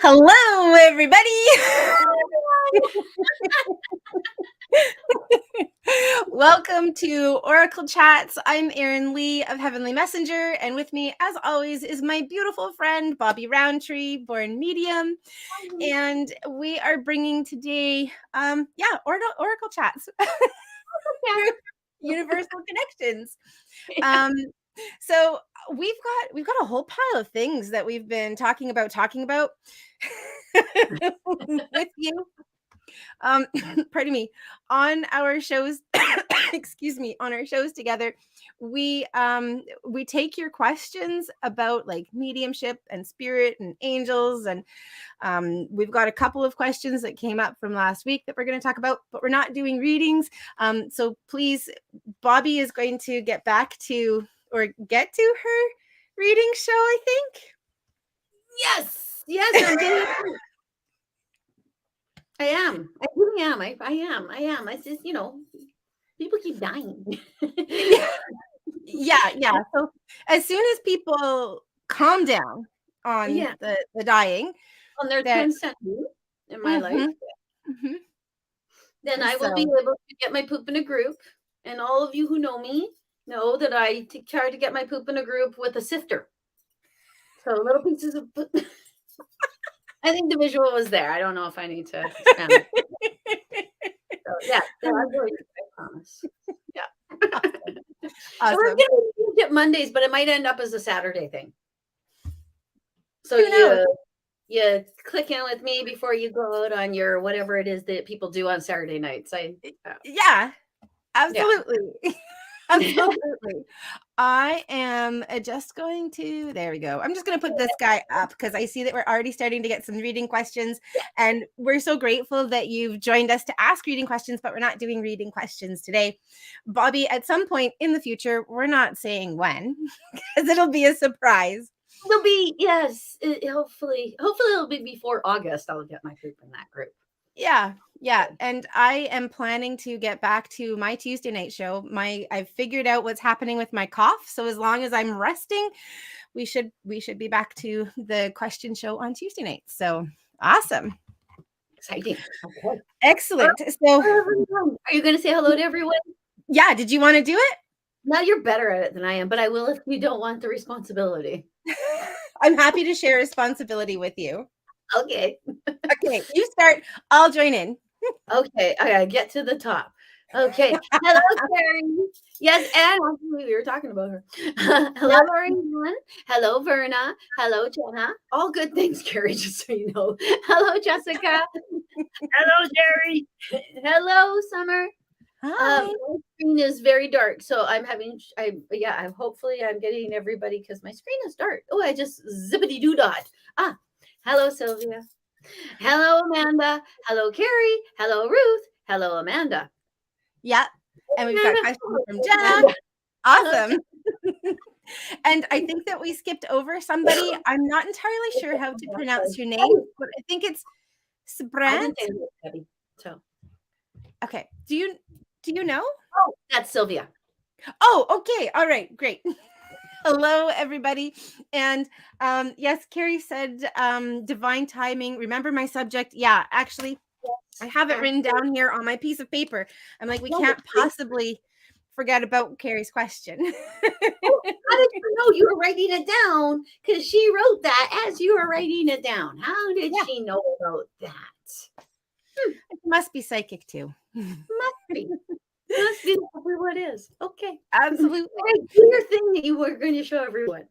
Hello, everybody. Welcome to Oracle Chats. I'm Erin Lee of Heavenly Messenger, and with me, as always, is my beautiful friend Bobbi Rowntree, born medium, and we are bringing today, Oracle Chats, universal connections. So we've got a whole pile of things that we've been talking about with you. Pardon me, on our shows, excuse me, on our shows together, we take your questions about like mediumship and spirit and angels, and we've got a couple of questions that came up from last week that we're going to talk about, but we're not doing readings. So please, Bobbi is going to get to her reading show, I think. Yes, I'm getting I am. I really am. I am. I just, people keep dying. Yeah. So as soon as people calm down on the dying, on their 10 cent in my life, then I will be able to get my poop in a group. And all of you who know me know that I try to get my poop in a group with a sifter. So little pieces of poop. I think the visual was there. I don't know if I need to expand it. So I'm going to, I promise. Yeah. Awesome. So we're going to get Mondays, but it might end up as a Saturday thing. So you click in with me before you go out on your whatever it is that people do on Saturday nights. Yeah, absolutely. Yeah. Absolutely. I am just going to, there we go. I'm just going to put this guy up because I see that we're already starting to get some reading questions, and we're so grateful that you've joined us to ask reading questions, but we're not doing reading questions today. Bobbi, at some point in the future, we're not saying when, because it'll be a surprise. It'll be, yes, hopefully it'll be before August. I'll get my poop in that group. Yeah. And I am planning to get back to my Tuesday night show. I've figured out what's happening with my cough. So as long as I'm resting, we should be back to the question show on Tuesday night. So awesome. Exciting. Okay. Excellent. So are you going to say hello to everyone? Yeah. Did you want to do it? No, you're better at it than I am, but I will if you don't want the responsibility. I'm happy to share responsibility with you. Okay. Okay, you start. I'll join in. Okay, I gotta get to the top. Okay. Hello, Carrie. Yes, and we were talking about her. Hello, Lauren. Hello, Verna. Hello, Jenna. All good things, Carrie, just so you know. Hello, Jessica. Hello, Jerry. Hello, Summer. Hi. My screen is very dark, so I'm hopefully I'm getting everybody because my screen is dark. Oh, I just zippity doo dot. Hello, Sylvia. Hello, Amanda. Hello, Carrie. Hello, Ruth. Hello, Amanda. Yeah, and we've got questions from Jenna. Awesome. And I think that we skipped over somebody. I'm not entirely sure how to pronounce your name, but I think it's Sabrant. So, okay. Do you know? Oh, that's Sylvia. Oh, okay. All right. Great. Hello, everybody. And yes, Carrie said divine timing. Remember my subject? Yeah, actually, I have it written down here on my piece of paper. I'm like, we can't possibly forget about Carrie's question. How did you know you were writing it down? Because she wrote that as you were writing it down. How did she know about that? It must be psychic too. Must be. Must be what is. Okay. Absolutely. Do your thing that you were going to show everyone.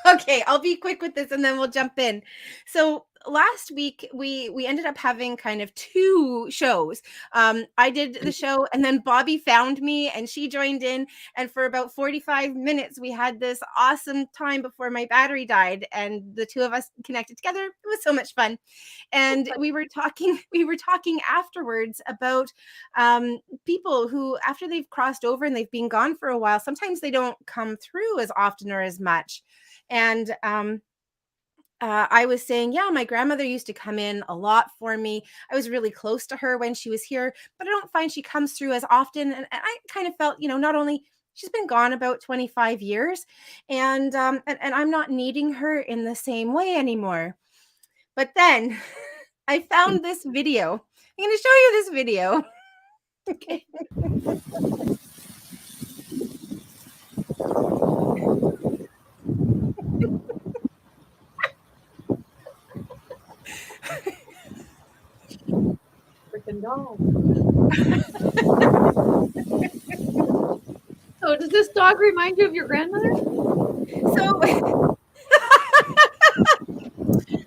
Okay, I'll be quick with this and then we'll jump in. So last week we ended up having kind of two shows. I did the show and then Bobbi found me and she joined in, and for about 45 minutes we had this awesome time before my battery died, and the two of us connected together. It was so much fun. And we were talking afterwards about people who, after they've crossed over and they've been gone for a while, sometimes they don't come through as often or as much. And I was saying, yeah, my grandmother used to come in a lot for me. I was really close to her when she was here, but I don't find she comes through as often. And I kind of felt, not only she's been gone about 25 years, and I'm not needing her in the same way anymore. But then I found this video. I'm going to show you this video. Okay. Freaking dog. So does this dog remind you of your grandmother? So,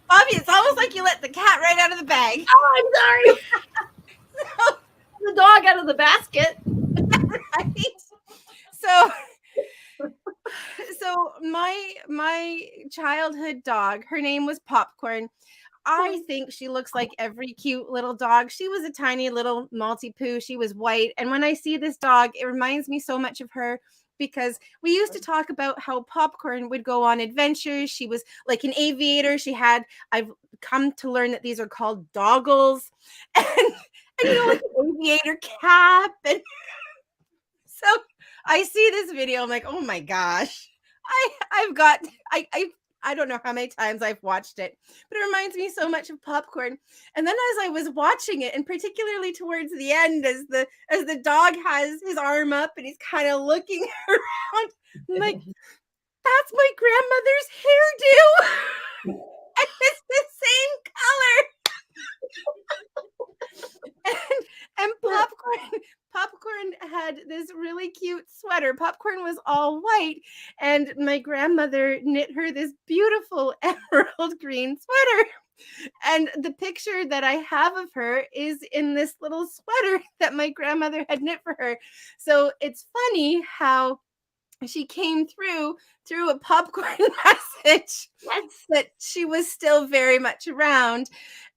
Bobbi, it's almost like you let the cat right out of the bag. Oh, I'm sorry. The dog out of the basket. Right? So my childhood dog, her name was Popcorn. I think she looks like every cute little dog. She was a tiny little Maltipoo. She was white. And when I see this dog, it reminds me so much of her because we used to talk about how Popcorn would go on adventures. She was like an aviator. I've come to learn that these are called doggles. And you know, like an aviator cap. And so I see this video. I'm like, oh my gosh. I don't know how many times I've watched it, but it reminds me so much of Popcorn. And then as I was watching it, and particularly towards the end, as the dog has his arm up and he's kind of looking around, I'm like, that's my grandmother's hairdo. And it's the same color. and Popcorn had this really cute sweater. Popcorn was all white, and my grandmother knit her this beautiful emerald green sweater. And the picture that I have of her is in this little sweater that my grandmother had knit for her. So it's funny how she came through a Popcorn message that she was still very much around,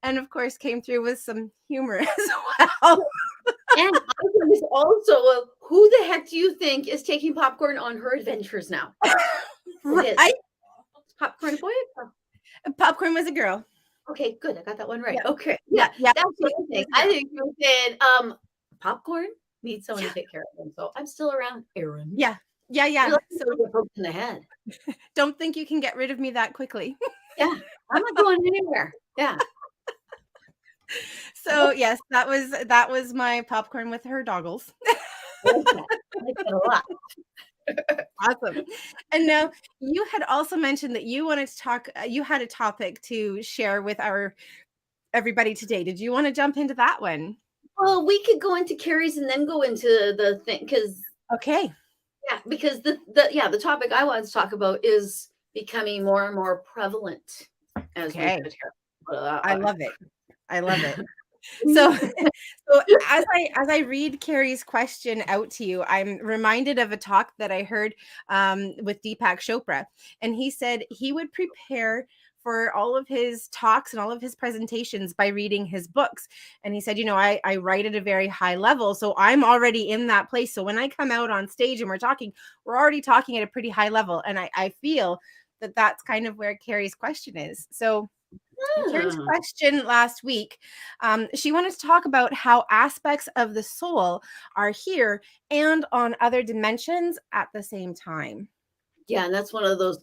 and of course came through with some humor as well. And I was also, who the heck do you think is taking Popcorn on her adventures now? Right? Popcorn boy? Popcorn was a girl. Okay, good. I got that one right. Yeah. Okay. Yeah. That's what I think. I think you said Popcorn needs someone to take care of them. So I'm still around, Erin. Yeah. So poked in the head. Don't think you can get rid of me that quickly. Yeah. I'm not going anywhere. Yeah. So yes, that was my Popcorn with her doggles. I like that a lot. Awesome. And now you had also mentioned that you wanted to talk, you had a topic to share with everybody today. Did you want to jump into that one? Well, we could go into Carrie's and then go into the thing because because the topic I wanted to talk about is becoming more and more prevalent as we sit here. I love it. So as I read Carrie's question out to you, I'm reminded of a talk that I heard with Deepak Chopra, and he said he would prepare for all of his talks and all of his presentations by reading his books. And he said, you know, I write at a very high level, so I'm already in that place. So when I come out on stage and we're already talking at a pretty high level. And I feel that that's kind of where Carrie's question is. So Carrie's question last week, she wanted to talk about how aspects of the soul are here and on other dimensions at the same time. Yeah, and that's one of those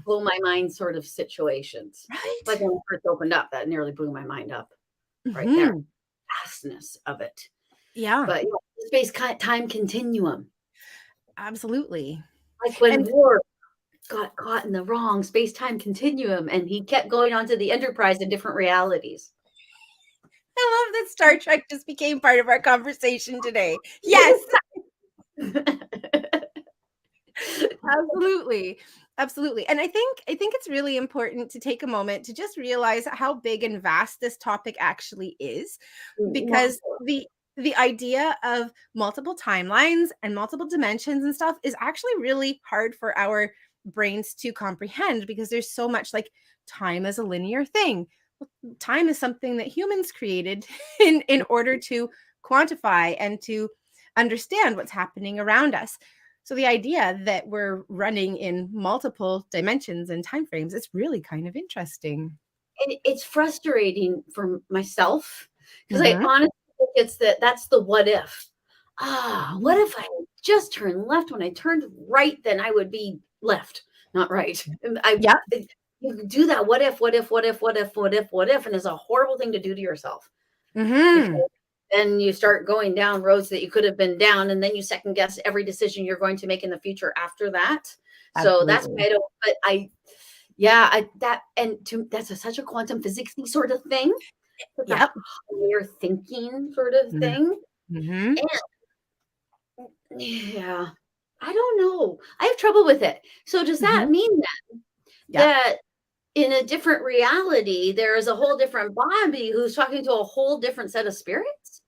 blow my mind sort of situations. Right. Like when it first opened up, that nearly blew my mind up right there. Vastness of it. Yeah. But space time continuum. Absolutely. Like when Ward got caught in the wrong space-time continuum and he kept going on to the Enterprise in different realities. I love that Star Trek just became part of our conversation today. Yes. Absolutely. And I think it's really important to take a moment to just realize how big and vast this topic actually is, because the idea of multiple timelines and multiple dimensions and stuff is actually really hard for our brains to comprehend, because there's so much, like, time as a linear thing. Time is something that humans created in order to quantify and to understand what's happening around us. So the idea that we're running in multiple dimensions and time frames is really kind of interesting. And it's frustrating for myself because I honestly think that's the what if. What if I just turned left when I turned right? Then I would be left, not right. you do that what if, and it's a horrible thing to do to yourself. Because Mm-hmm. then you start going down roads that you could have been down, and then you second guess every decision you're going to make in the future after that. So that's why Absolutely. I don't, but yeah, that's such a quantum physicsy sort of thing. It's a Yep. higher thinking sort of thing. Mm-hmm. And yeah, I don't know. I have trouble with it. So does that Mm-hmm. mean Yep. that in a different reality, there is a whole different Bobbi who's talking to a whole different set of spirits?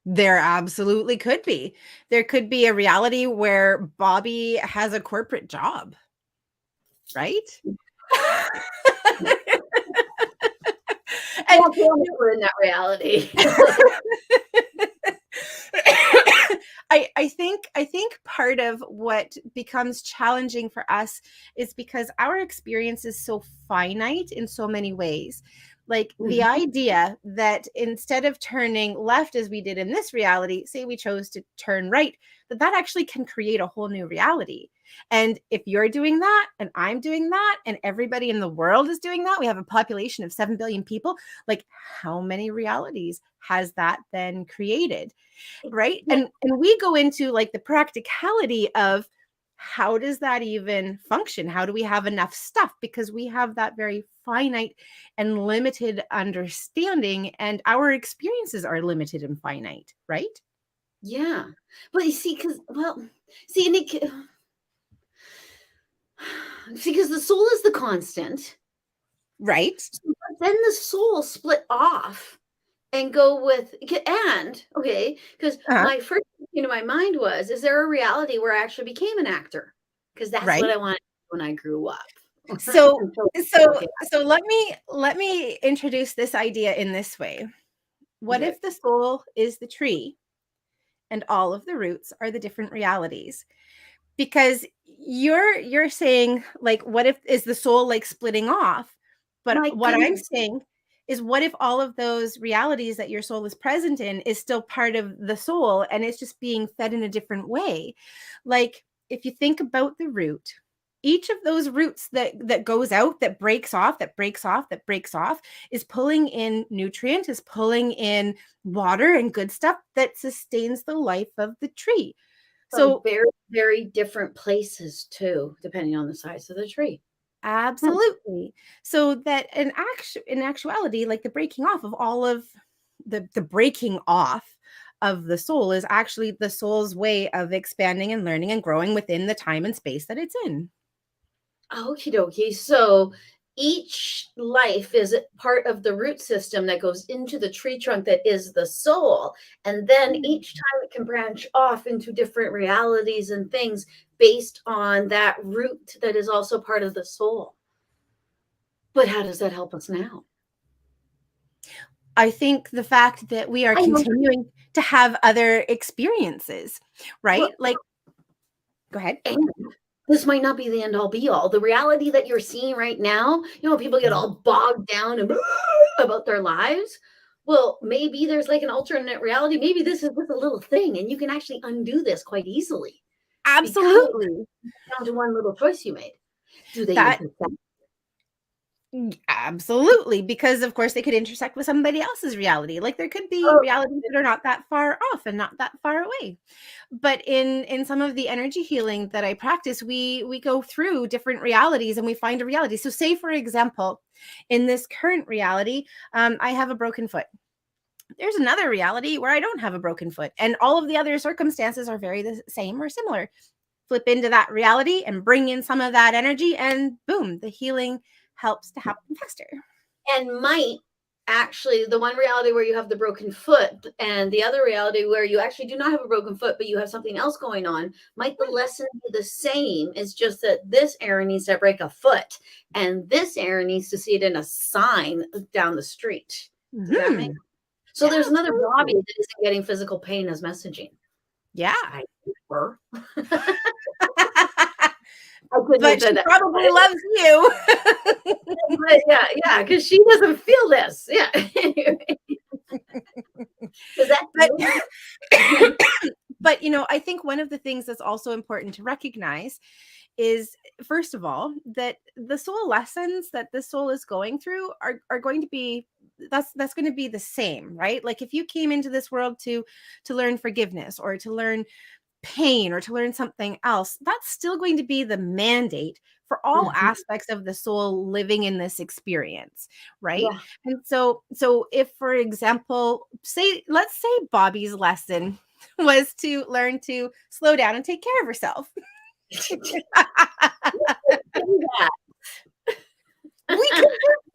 There absolutely could be. There could be a reality where Bobbi has a corporate job, right? Yeah, And we're in that reality. I think part of what becomes challenging for us is because our experience is so finite in so many ways. Like the Mhm. idea that instead of turning left as we did in this reality, say we chose to turn right, that actually can create a whole new reality. And if you're doing that and I'm doing that and everybody in the world is doing that, we have a population of 7 billion people, like how many realities has that then created? Right? Yeah, And we go into like the practicality of how does that even function? How do we have enough stuff? Because we have that very finite and limited understanding, and our experiences are limited and finite, right? yeah. But you see, see, and see, because the soul is the constant. Right. So, but then the soul split off and go with, and okay, because Uh-huh. my first thing into my mind was, is there a reality where I actually became an actor? Because that's Right. what I wanted when I grew up. So Until, so okay, so let me introduce this idea in this way. What okay. if the soul is the tree and all of the roots are the different realities? Because you're saying like what if is the soul like splitting off, but My what I'm goodness. saying is what if all of those realities that your soul is present in is still part of the soul and it's just being fed in a different way? Like if you think about the root, each of those roots that goes out, that breaks off, is pulling in nutrient, is pulling in water and good stuff that sustains the life of the tree. From So very, very different places too, depending on the size of the tree. Hmm. absolutely. So that in actuality, like the breaking off of all of the breaking off of the soul is actually the soul's way of expanding and learning and growing within the time and space that it's in. Okie dokie. So each life is a part of the root system that goes into the tree trunk that is the soul. And then each time it can branch off into different realities and things based on that root that is also part of the soul. But how does that help us now? I think the fact that we are I know. continuing to have other experiences, right? Well, Like go ahead. and this might not be the end all be all. The reality that you're seeing right now, people get Mhm. all bogged down and about their lives. Well, maybe there's like an alternate reality. Maybe this is just a little thing, and you can actually undo this quite easily because Absolutely. down to one little choice you made. Do they That intersect? Absolutely, because of course they could intersect with somebody else's reality. Like there could be Oh, realities that are not that far off and not that far away. But in some of the energy healing that I practice, we go through different realities and we find a reality. So say for example, in this current reality, I have a broken foot. There's another reality where I don't have a broken foot, and all of the other circumstances are very the same or similar. Flip into that reality and bring in some of that energy, and boom, the healing helps to happen faster. and might actually the one reality where you have the broken foot and the other reality where you actually do not have a broken foot but you have something else going on, might the lesson be the same? It's just that this Erin needs to break a foot and this Erin needs to see it in a sign down the street. Does that make Mhm. so Yeah, there's another Bobby absolutely. that isn't getting physical pain as messaging? Yeah. I her. I couldn't have But said she that. probably loves you. But yeah, yeah, because she doesn't feel this. Yeah. Because that's But maybe But, I think one of the things that's also important to recognize is, first of all, that the soul lessons that the soul is going through are going to be, that's going to be the same, right? Like if you came into this world to learn forgiveness or to learn pain or to learn something else, that's still going to be the mandate for all Mhm. aspects of the soul living in this experience, right? Yeah. And so if, for example, let's say Bobbi's lesson was to learn to slow down and take care of herself. Yeah. We could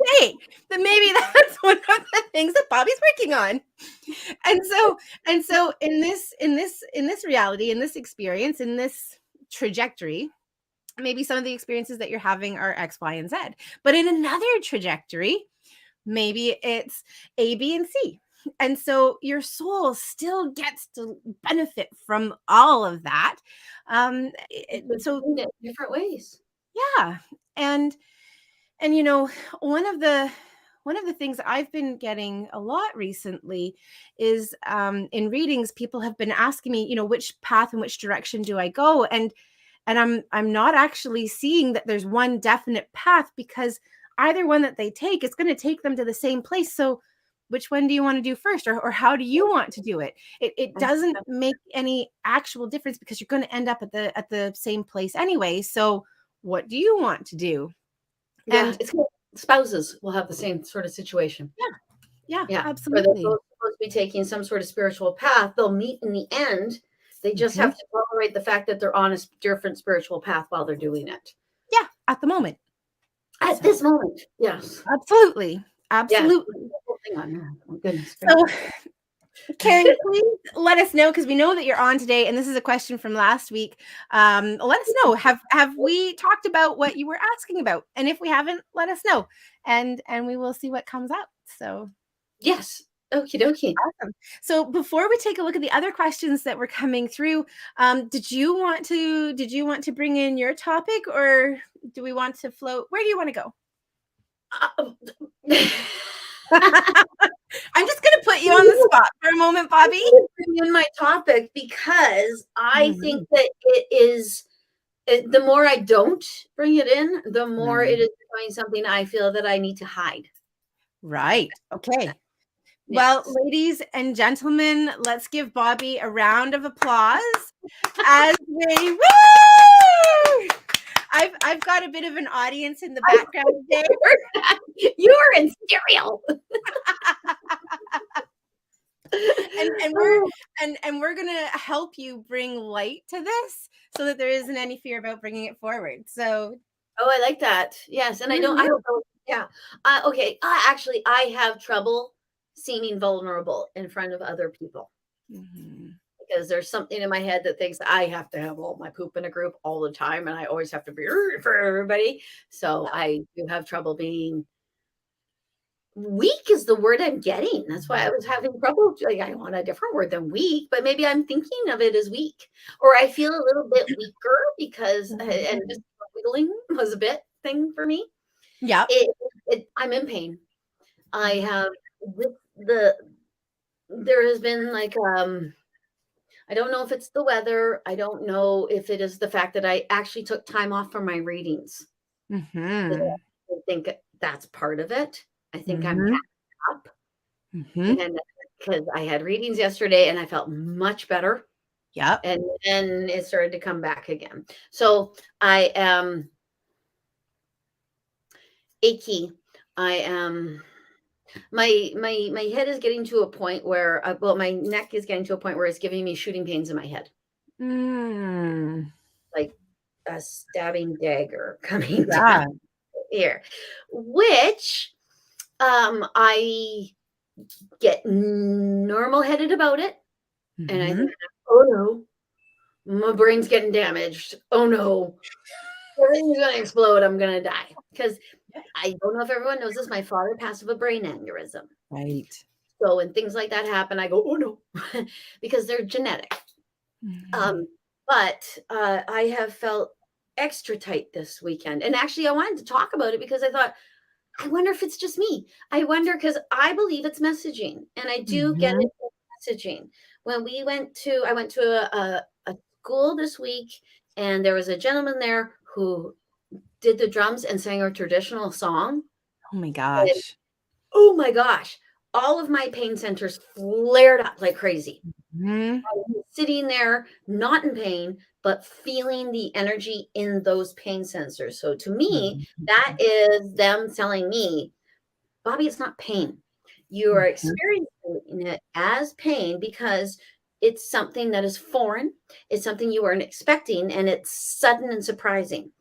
say that maybe that's one of the things that Bobbi's working on. And so in this reality, in this experience, in this trajectory, maybe some of the experiences that you're having are X, Y, and Z. But in another trajectory, maybe it's A, B, and C. And so your soul still gets to benefit from all of that. So Doing it different ways. yeah. And you know, one of the one of the things I've been getting a lot recently is, in readings, people have been asking me, which path and which direction do I go? And I'm not actually seeing that there's one definite path, because either one that they take is going to take them to the same place. So which one do you want to do first, or how do you want to do it? It doesn't make any actual difference, because you're going to end up at the same place anyway. So what do you want to do? Yeah, And it's good. Spouses will have the same sort of situation. yeah, yeah, Yeah, where they're absolutely. both supposed to be taking some sort of spiritual path. They'll meet in the end. They just Mhm. have to tolerate the fact that they're on a different spiritual path while they're doing it. Yeah, at the moment. At So this moment, yes. absolutely, Yes. absolutely. Hang on. Oh, goodness So, gracious. Karen, please let us know, because we know that you're on today, and this is a question from last week. Let us know, have we talked about what you were asking about? And if we haven't, let us know, and we will see what comes up. So Yes. Okie dokie. awesome. So before we take a look at the other questions that were coming through, did you want to bring in your topic, or do we want to float? Where do you want to go? Uh, I'm just going to put you on the spot for a moment, Bobbi. bring in my topic because I think Mhm. that it is the more I don't bring it in, the more it Mm. is becoming something I feel that I need to hide. Right. Okay. Well, Yes. ladies and gentlemen, let's give Bobbi a round of applause as we woo! I've got a bit of an audience in the I background today. heard that. You are in stereo. and we're and we're gonna help you bring light to this, so that there isn't any fear about bringing it forward. So Oh, I like that. Yes, and I don't. I mhm, don't know. Yeah. Okay. Actually, I have trouble seeming vulnerable in front of other people mhm. because there's something in my head that thinks I have to have all my poop in a group all the time, and I always have to be for everybody. So I do have trouble being weak. Is the word I'm getting. That's why I was having trouble. Like, I want a different word than weak, but maybe I'm thinking of it as weak, or I feel a little bit weaker because and just wiggling was a bit thing for me. Yep. I'm in pain. I have with there has been like I don't know if it's the weather. I don't know if it is the fact that I actually took time off from my readings. Mhm. I think that's part of it. I think I'm Mhm. back up, Mhm. and because I had readings yesterday and I felt much better, Yep. and then it started to come back again. So I am achy. I am my head is getting to a point where well, my neck is getting to a point where it's giving me shooting pains in my head, Mm. like a stabbing dagger coming Yeah. down here, which I get normal headed about it, and I think, Mhm. oh no, my brain's getting damaged. Oh no, everything's gonna explode. I'm gonna die because I don't know if everyone knows this. My father passed of a brain aneurysm. Right. So when things like that happen, I go, oh no, because they're genetic. Mhm. Um, but I have felt extra tight this weekend. And actually, I wanted to talk about it because I thought, I wonder if it's just me. I wonder because I believe it's messaging and I do get Mhm. it as messaging. when I went to a school this week, and there was a gentleman there who did the drums and sang a traditional song. Oh my And gosh. oh my gosh, all of my pain centers flared up like crazy. Mhm. I was sitting there, not in pain, but feeling the energy in those pain sensors. So to me, that Mhm. is them telling me, Bobbi, it's not pain. You are Mhm. experiencing it as pain because it's something that is foreign. It's something you weren't expecting, and it's sudden and surprising.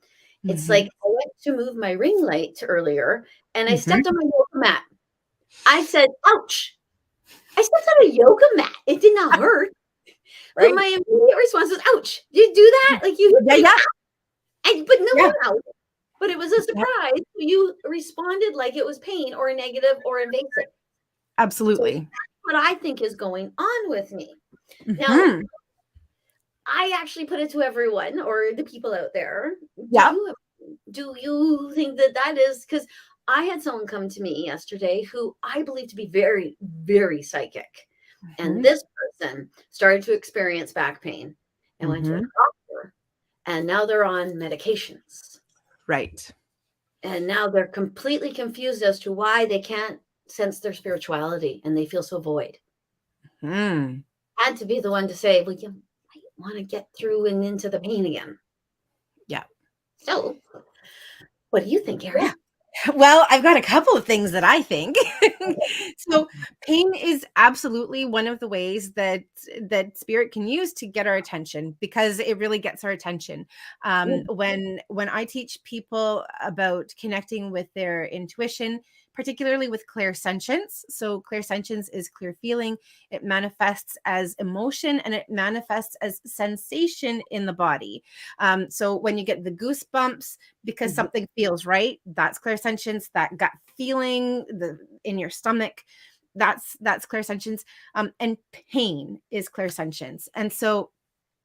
It's like Mhm. I went to move my ring light earlier, and I Mhm. stepped on my yoga mat. I said, "Ouch." I stepped on a yoga mat. It did not hurt, but Right? my immediate response was, "Ouch." Did you do that? Like, you Yeah, hit me, yeah, but no, yeah, no, no. But it was a yeah, surprise. You responded like it was pain or negative or invasive. So absolutely. that's what I think is going on with me. Now, Mhm. I actually put it to everyone or the people out there. Yeah. Do you think that that is because I had someone come to me yesterday who I believe to be very, very psychic. And Mhm. this person started to experience back pain and went to a Mhm. doctor, and now they're on medications. Right. And now they're completely confused as to why they can't sense their spirituality and they feel so void. Mm. I had to be the one to say, well, you might want to get through and into the pain again. Yeah. So, what do you think, Yeah. Erin? Well, I've got a couple of things that I think. So, pain is absolutely one of the ways that spirit can use to get our attention because it really gets our attention. When I teach people about connecting with their intuition, particularly with clairsentience. So, clairsentience is clear feeling. It manifests as emotion and it manifests as sensation in the body. So, when you get the goosebumps because Mhm. something feels right, that's clairsentience. That gut feeling in your stomach, that's clairsentience. And pain is clairsentience. And so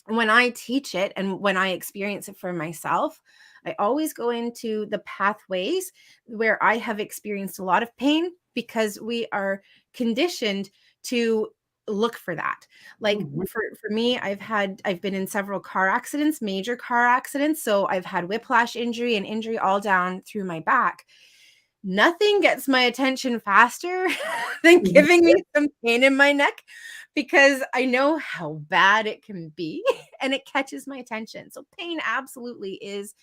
when I teach it and when I experience it for myself, I always go into the pathways where I have experienced a lot of pain because we are conditioned to look for that. Like Mhm. for me, I've been in several car accidents, major car accidents. So I've had whiplash injury and injury all down through my back. Nothing gets my attention faster than Mhm. giving me some pain in my neck because I know how bad it can be and it catches my attention. So pain absolutely is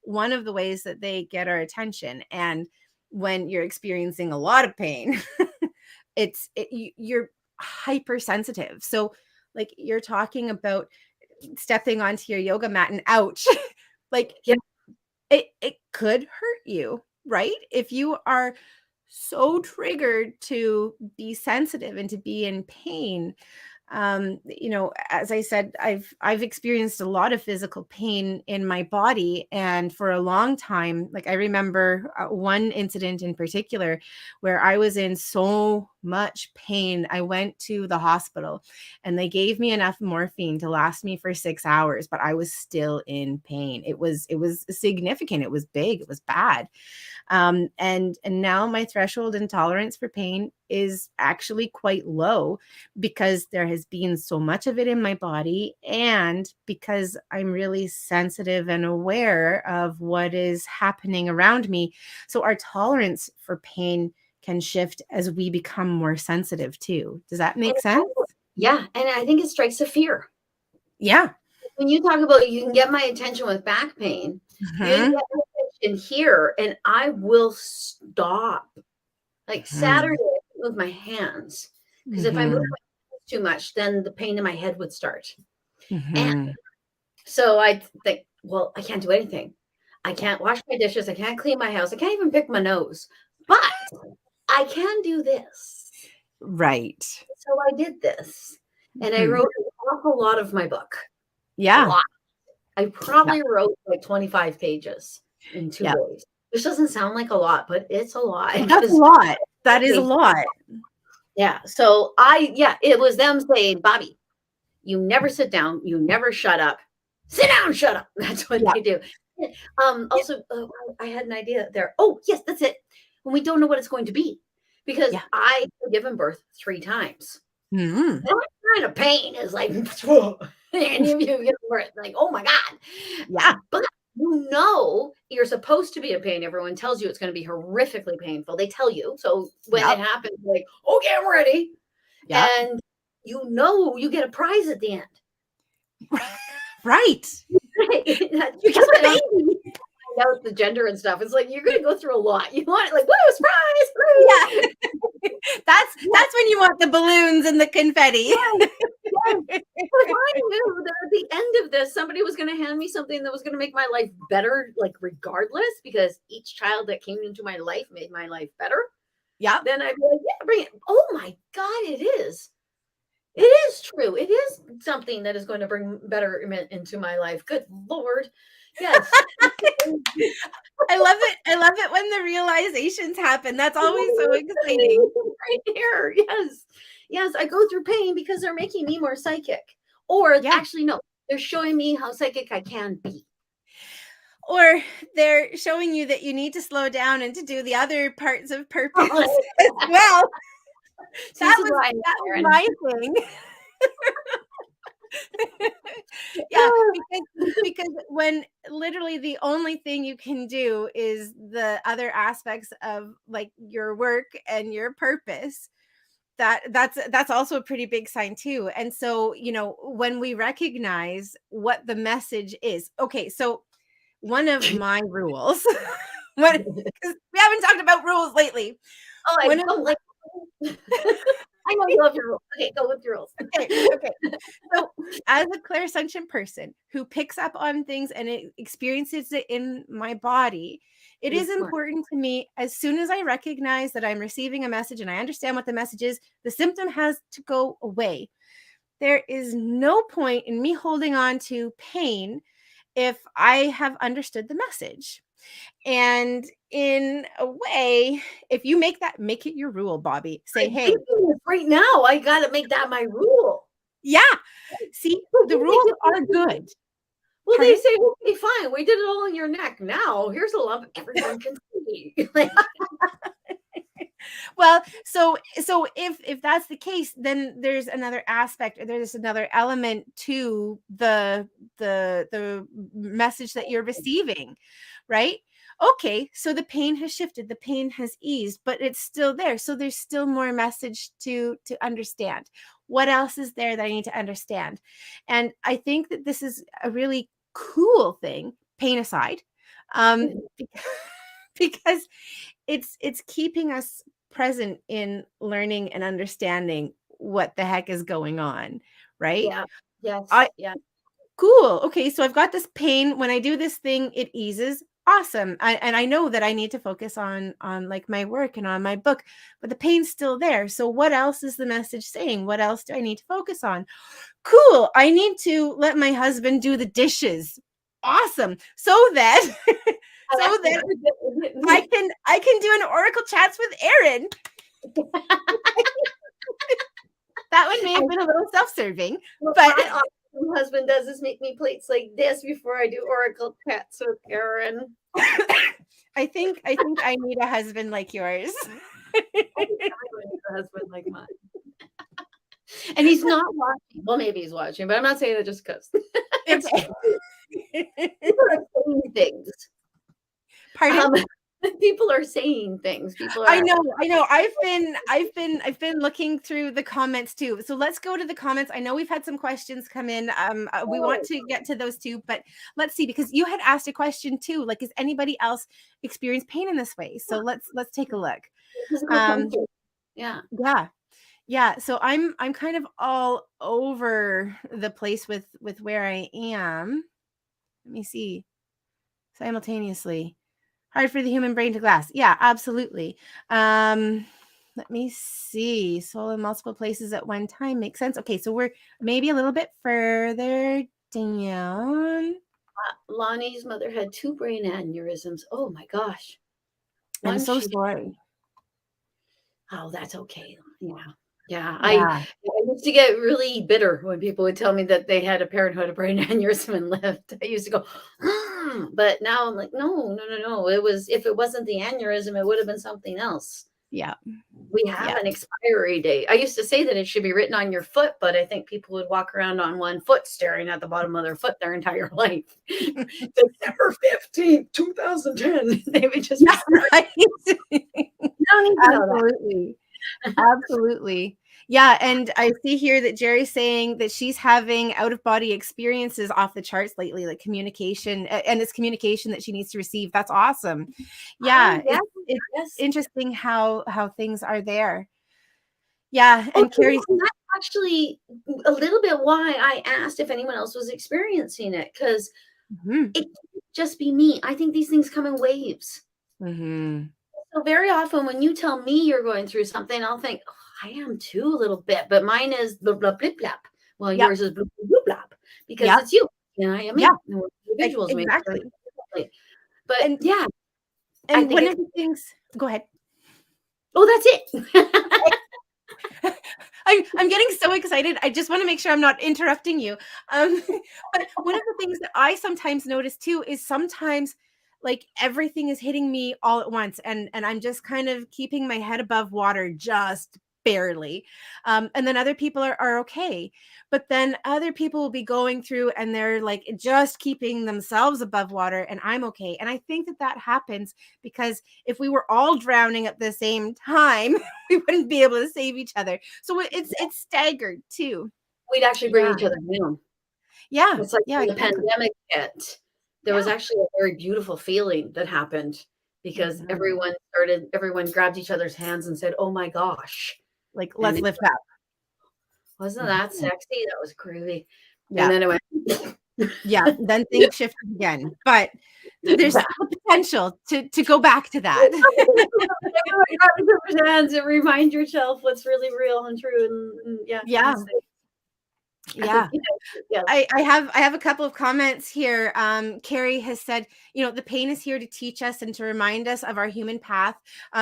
one of the ways that they get our attention. And when you're experiencing a lot of pain, you're hypersensitive. So like you're talking about stepping onto your yoga mat and ouch, like Yeah. it could hurt you, right? If you are so triggered to be sensitive and to be in pain. As I said, I've experienced a lot of physical pain in my body, and for a long time, like I remember one incident in particular where I was in so much pain. I went to the hospital and they gave me enough morphine to last me for 6 hours, but I was still in pain. It was significant, it was big, it was bad. And now my threshold and tolerance for pain is actually quite low because there has been so much of it in my body and because I'm really sensitive and aware of what is happening around me. So our tolerance for pain can shift as we become more sensitive too. Does that And make sense? yeah, and I think it strikes a fear. Yeah. When you talk about you can get my attention with back pain, you can Mhm. get my attention here, and I will stop. Like Saturday, Mhm. I couldn't move my hands because if I move Mhm. my hands too much, then the pain in my head would start. And Mhm. so I think, well, I can't do anything. I Yeah. can't wash my dishes. I can't clean my house. I can't even pick my nose. But I can do this. Right. So I did this. And I Mhm. wrote an awful lot of my book. A Yeah. lot. I Yeah. probably wrote like 25 pages in two Yeah. days, which doesn't sound like a lot, but it's a lot That's a because lot. That is a lot. yeah. So it was them saying, Bobbi, you never sit down, you never shut up. Sit down, shut up. That's what Yeah. they do. Yeah. Also, I had an idea there. Oh, yes, that's it. When we don't know what it's going to be, because Yeah. I have given birth 3 times. Mhm. That kind of pain is like, and you get over it, like, oh my God. Yeah. But you know, you're supposed to be in pain. Everyone tells you it's going to be horrifically painful. They tell you. So when it Yep. happens, you're like, okay, I'm ready. Yep. And you know, you get a prize at the end. Right. That's Because the I don't baby. find out the gender and stuff. It's like you're going to go through a lot. You want it like, woo, surprise, Yeah. woo. That's when you want the balloons and the confetti. Yes, yes. But I knew that at the end of this, somebody was going to hand me something that was going to make my life better, like regardless, because each child that came into my life made my life better. Yep. Then I'd be like, yeah, bring it. Oh my God, it is. It is true. It is something that is going to bring betterment into my life. Good Lord. Yes. I love it. I love it when the realizations happen. That's always so exciting. Right here. Yes. Yes. I go through pain because they're making me more psychic. Or Yeah. actually, no, they're showing me how psychic I can be. Or they're showing you that you need to slow down and to do the other parts of purpose Oh, as well. That this is why was Erin. my thing. Yeah, because when literally the only thing you can do is the other aspects of like your work and your purpose, that's also a pretty big sign too. And so, when we recognize what the message is. Okay, so one of my rules, because we haven't talked about rules lately. Oh, I One of don't like. I know you love your rules. Okay, go with your rules. okay. So, as a clairsentient person who picks up on things and it experiences it in my body, it is important to me as soon as I recognize that I'm receiving a message and I understand what the message is, the symptom has to go away. There is no point in me holding on to pain if I have understood the message. And in a way, if you make it your rule, Bobbi. Say, hey, right now, I got to make that my rule. yeah. See, the rules are good. Well, Pardon? they say, okay, fine, we did it all on your neck. Now, here's a lump everyone can see. Well, so if that's the case, then there's another aspect, or there's another element to the message that you're receiving, right? Okay, so the pain has shifted, the pain has eased, but it's still there. So there's still more message to understand. What else is there that I need to understand? And I think that this is a really cool thing, pain aside, because it's keeping us present in learning and understanding what the heck is going on, right? Yeah. Yes. Yeah. Cool. Okay, so I've got this pain. When I do this thing, it eases. Awesome. And I know that I need to focus on like my work and on my book, but the pain's still there. So what else is the message saying? What else do I need to focus on? Cool. I need to let my husband do the dishes. Awesome. So that I can do an Oracle Chats with Erin. That one may have been a little self-serving, but my husband does is make me plates like this before I do Oracle Chats with Erin. I think I need a husband like yours. A husband like mine. And he's not watching. Well, maybe he's watching, but I'm not saying that just because. People are saying things. Pardon? People are saying things. People are. I know. I've been looking through the comments too. So let's go to the comments. I know we've had some questions come in. We want to get to those too, but let's see, because you had asked a question too. Like, has anybody else experienced pain in this way? So let's take a look. Yeah. So I'm kind of all over the place with where I am. Let me see. Simultaneously. Hard for the human brain to grasp. Yeah, absolutely. Let me see. Soul in multiple places at one time makes sense. Okay, so we're maybe a little bit further down. Lonnie's mother had 2 brain aneurysms. Oh my gosh. I'm so sorry. Oh, that's okay. Yeah. I used to get really bitter when people would tell me that they had a parenthood, a brain aneurysm, and lived. I used to go, but now I'm like, no. It was, if it wasn't the aneurysm, it would have been something else. Yeah. We have Yeah. an expiry date. I used to say that it should be written on your foot, but I think people would walk around on one foot staring at the bottom of their foot their entire life. December 15th, 2010. They would just be Yeah, staring. right. You don't need to know that. Absolutely. Absolutely. Yeah, and I see here that Jerry's saying that she's having out of body experiences off the charts lately, like communication, and it's communication that she needs to receive. That's awesome. Oh, Yeah, yes, it's yes. interesting how things are there. Yeah, Oh, and Carrie's and that's actually a little bit why I asked if anyone else was experiencing it, because Mhm, it can't just be me. I think these things come in waves. mhm. So very often when you tell me you're going through something, I'll think, "Oh, I am too a little bit, but mine is blah blah blip blap. Well, Yep, yours is blip blip blap because yep, it's you and I am yeah, me. And we're individuals. We exactly. differently. But And yeah, I and think one it's of the things go ahead. oh, that's it. I'm getting so excited. I just want to make sure I'm not interrupting you. But one of the things that I sometimes notice too is sometimes like everything is hitting me all at once, and I'm just kind of keeping my head above water just barely. And then other people are okay. But then other people will be going through and they're like just keeping themselves above water, and I'm okay. And I think that that happens because if we were all drowning at the same time, we wouldn't be able to save each other. So it's staggered too. We'd actually bring Yeah. each other down. Yeah. It's like Yeah, when the exactly. pandemic hit, there was Yeah. actually a very beautiful feeling that happened because Mhm. everyone grabbed each other's hands and said, "Oh my gosh." Like, And let's it lift up. wasn't that Mhm. sexy? That was groovy. And Yeah. then it went Yeah. Then things shifted again, but there's back. the potential to go back to that. Everyone grab each other's hands and remind yourself what's really real and true and yeah, Yeah. these things. Yeah. Yeah. I have a couple of comments here. Carrie has said, the pain is here to teach us and to remind us of our human path,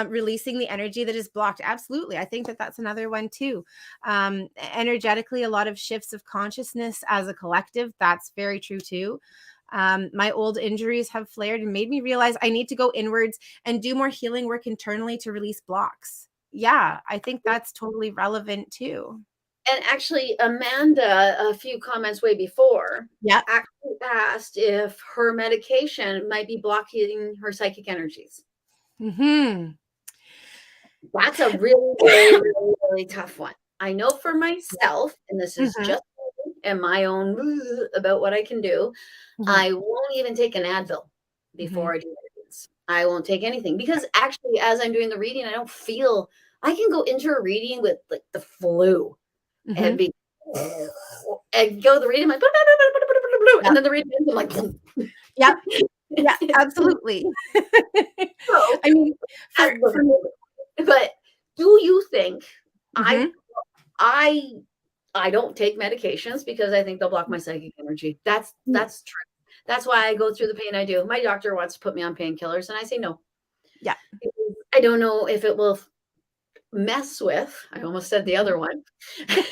releasing the energy that is blocked. Absolutely. I think that that's another one too. Energetically, a lot of shifts of consciousness as a collective. That's very true too. My old injuries have flared and made me realize I need to go inwards and do more healing work internally to release blocks. Yeah, I think that's totally relevant too. And actually, Amanda, a few comments way before, Yep. actually asked if her medication might be blocking her psychic energies. Hmm. That's a really, really, really, really tough one. I know for myself, and this is Mhm. just me and my own about what I can do, Mhm. I won't even take an Advil Mhm. before I do readings. I won't take anything because actually, as I'm doing the reading, I don't feel I can go into a reading with like the flu and Mhm. be and go to the reading like and Yep. then the reading ends, I'm like Yep. Yeah, absolutely. so I mean, as for but do you think I mhm. I I don't take medications because I think they'll block my psychic energy. Mm, That's true. That's why I go through the pain I do. My doctor wants to put me on painkillers, and I say no. yeah. Because I don't know if it will mess with. I almost said the Mhm. other one.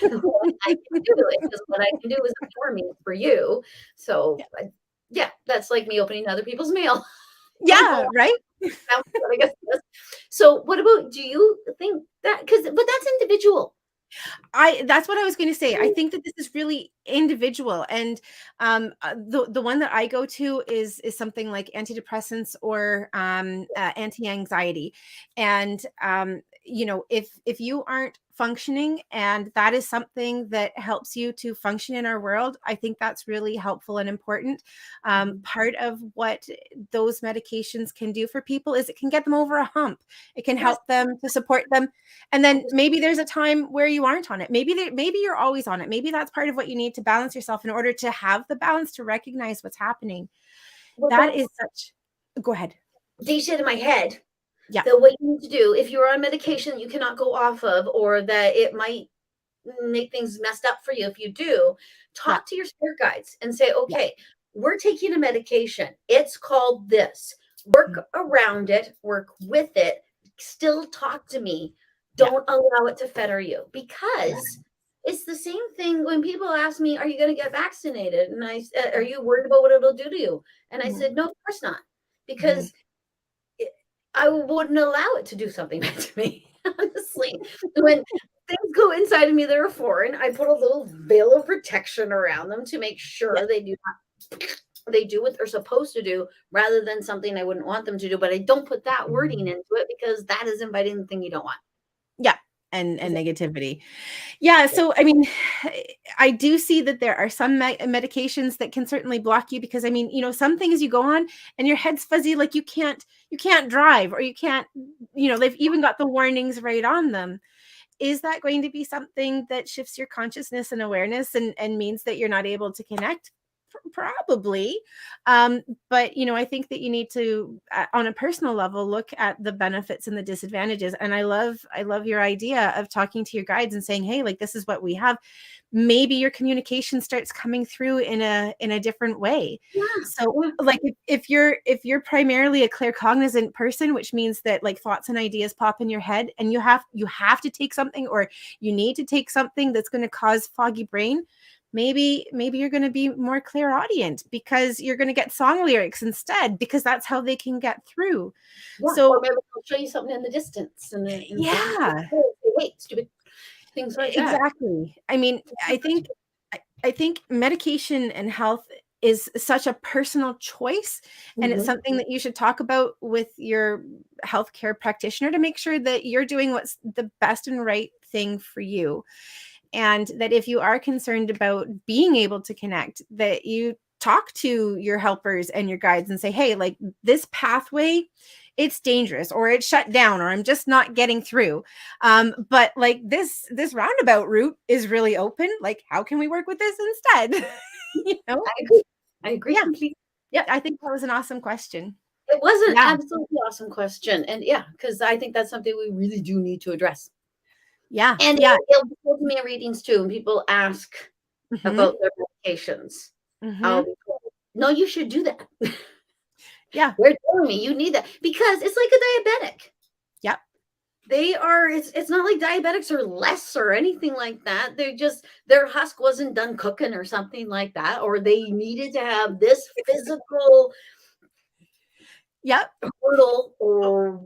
What I can do it because what I can do is empower me for you. So Yeah. yeah, that's like me opening other people's mail. Don't know Yeah, right? but I guess it is. So what about do you think that because but that's individual. That's what I was going to say. I think that this is really individual, and the one that I go to is something like antidepressants or anti-anxiety, and if you aren't functioning and that is something that helps you to function in our world, I think that's really helpful and important. Mhm. Part of what those medications can do for people is it can get them over a hump. It can Yes. help them to support them, and then maybe there's a time where you aren't on it. Maybe you're always on it. Maybe that's part of what you need to balance yourself in order to have the balance to recognize what's happening. Well, That that's is such Go ahead. they said in my head Yeah. that what you need to do if you're on medication you cannot go off of or that it might make things messed up for you if you do, Yeah. talk to your spirit guides and say, Yeah. okay, we're taking a medication. It's called this. Work Mhm. around it, work with it, still talk to me. Yeah. Don't allow it to fetter you Yeah. because it's the same thing when people ask me, are you going to get vaccinated? And are you worried about what it'll do to you? And I Mhm. said, no, of course not. Mhm. Because I wouldn't allow it to do something bad to me. honestly, when things go inside of me that are foreign, I put a little veil of protection around them to make Yeah. sure they do what they're supposed to do rather than something I wouldn't want them to do. But I don't put that wording into it because that is inviting the thing you don't want. Yeah. And negativity. Yeah, so I mean, I do see that there are some medications that can certainly block you because I mean, some things you go on and your head's fuzzy, like you can't drive or you can't, they've even got the warnings right on them. Is that going to be something that shifts your consciousness and awareness and means that you're not able to connect? Probably. But I think that you need to, on a personal level, look at the benefits and the disadvantages. And I love your idea of talking to your guides and saying, hey, like this is what we have. Maybe your communication starts coming through in a different way. So Yeah. like if you're primarily a claircognizant person, which means that like thoughts and ideas pop in your head and you have to take something or you need to take something that's going to cause foggy brain, maybe you're going to be more clairaudient because you're going to get song lyrics instead because that's how they can get through. Yeah, or So maybe they'll show you something in the distance and then yeah, wait, stupid things like that. exactly. I mean, I think medication and health is such a personal choice, and it's Mhm. something that you should talk about with your healthcare practitioner to make sure that you're doing what's the best and right thing for you. And that if you are concerned about being able to connect, that you talk to your helpers and your guides and say, hey, like this pathway, it's dangerous or it's shut down or I'm just not getting through. But like this roundabout route is really open. Like, how can we work with this instead? you know? I agree. I agree Yeah, completely. Yeah. I think that was an awesome question. It was an Yeah. absolutely awesome question. And yeah, because I think that's something we really do need to address. Yeah. And Yeah. it'll be told to me in readings too. When people ask Hmm. about their medications, I'll Hmm. be told, no, you should do that. Yeah. They're telling me you need that because it's like a diabetic. Yep. They are, it's not like diabetics are less or anything like that. They're just their husk wasn't done cooking or something like that, or they needed to have this physical Yep. hurdle or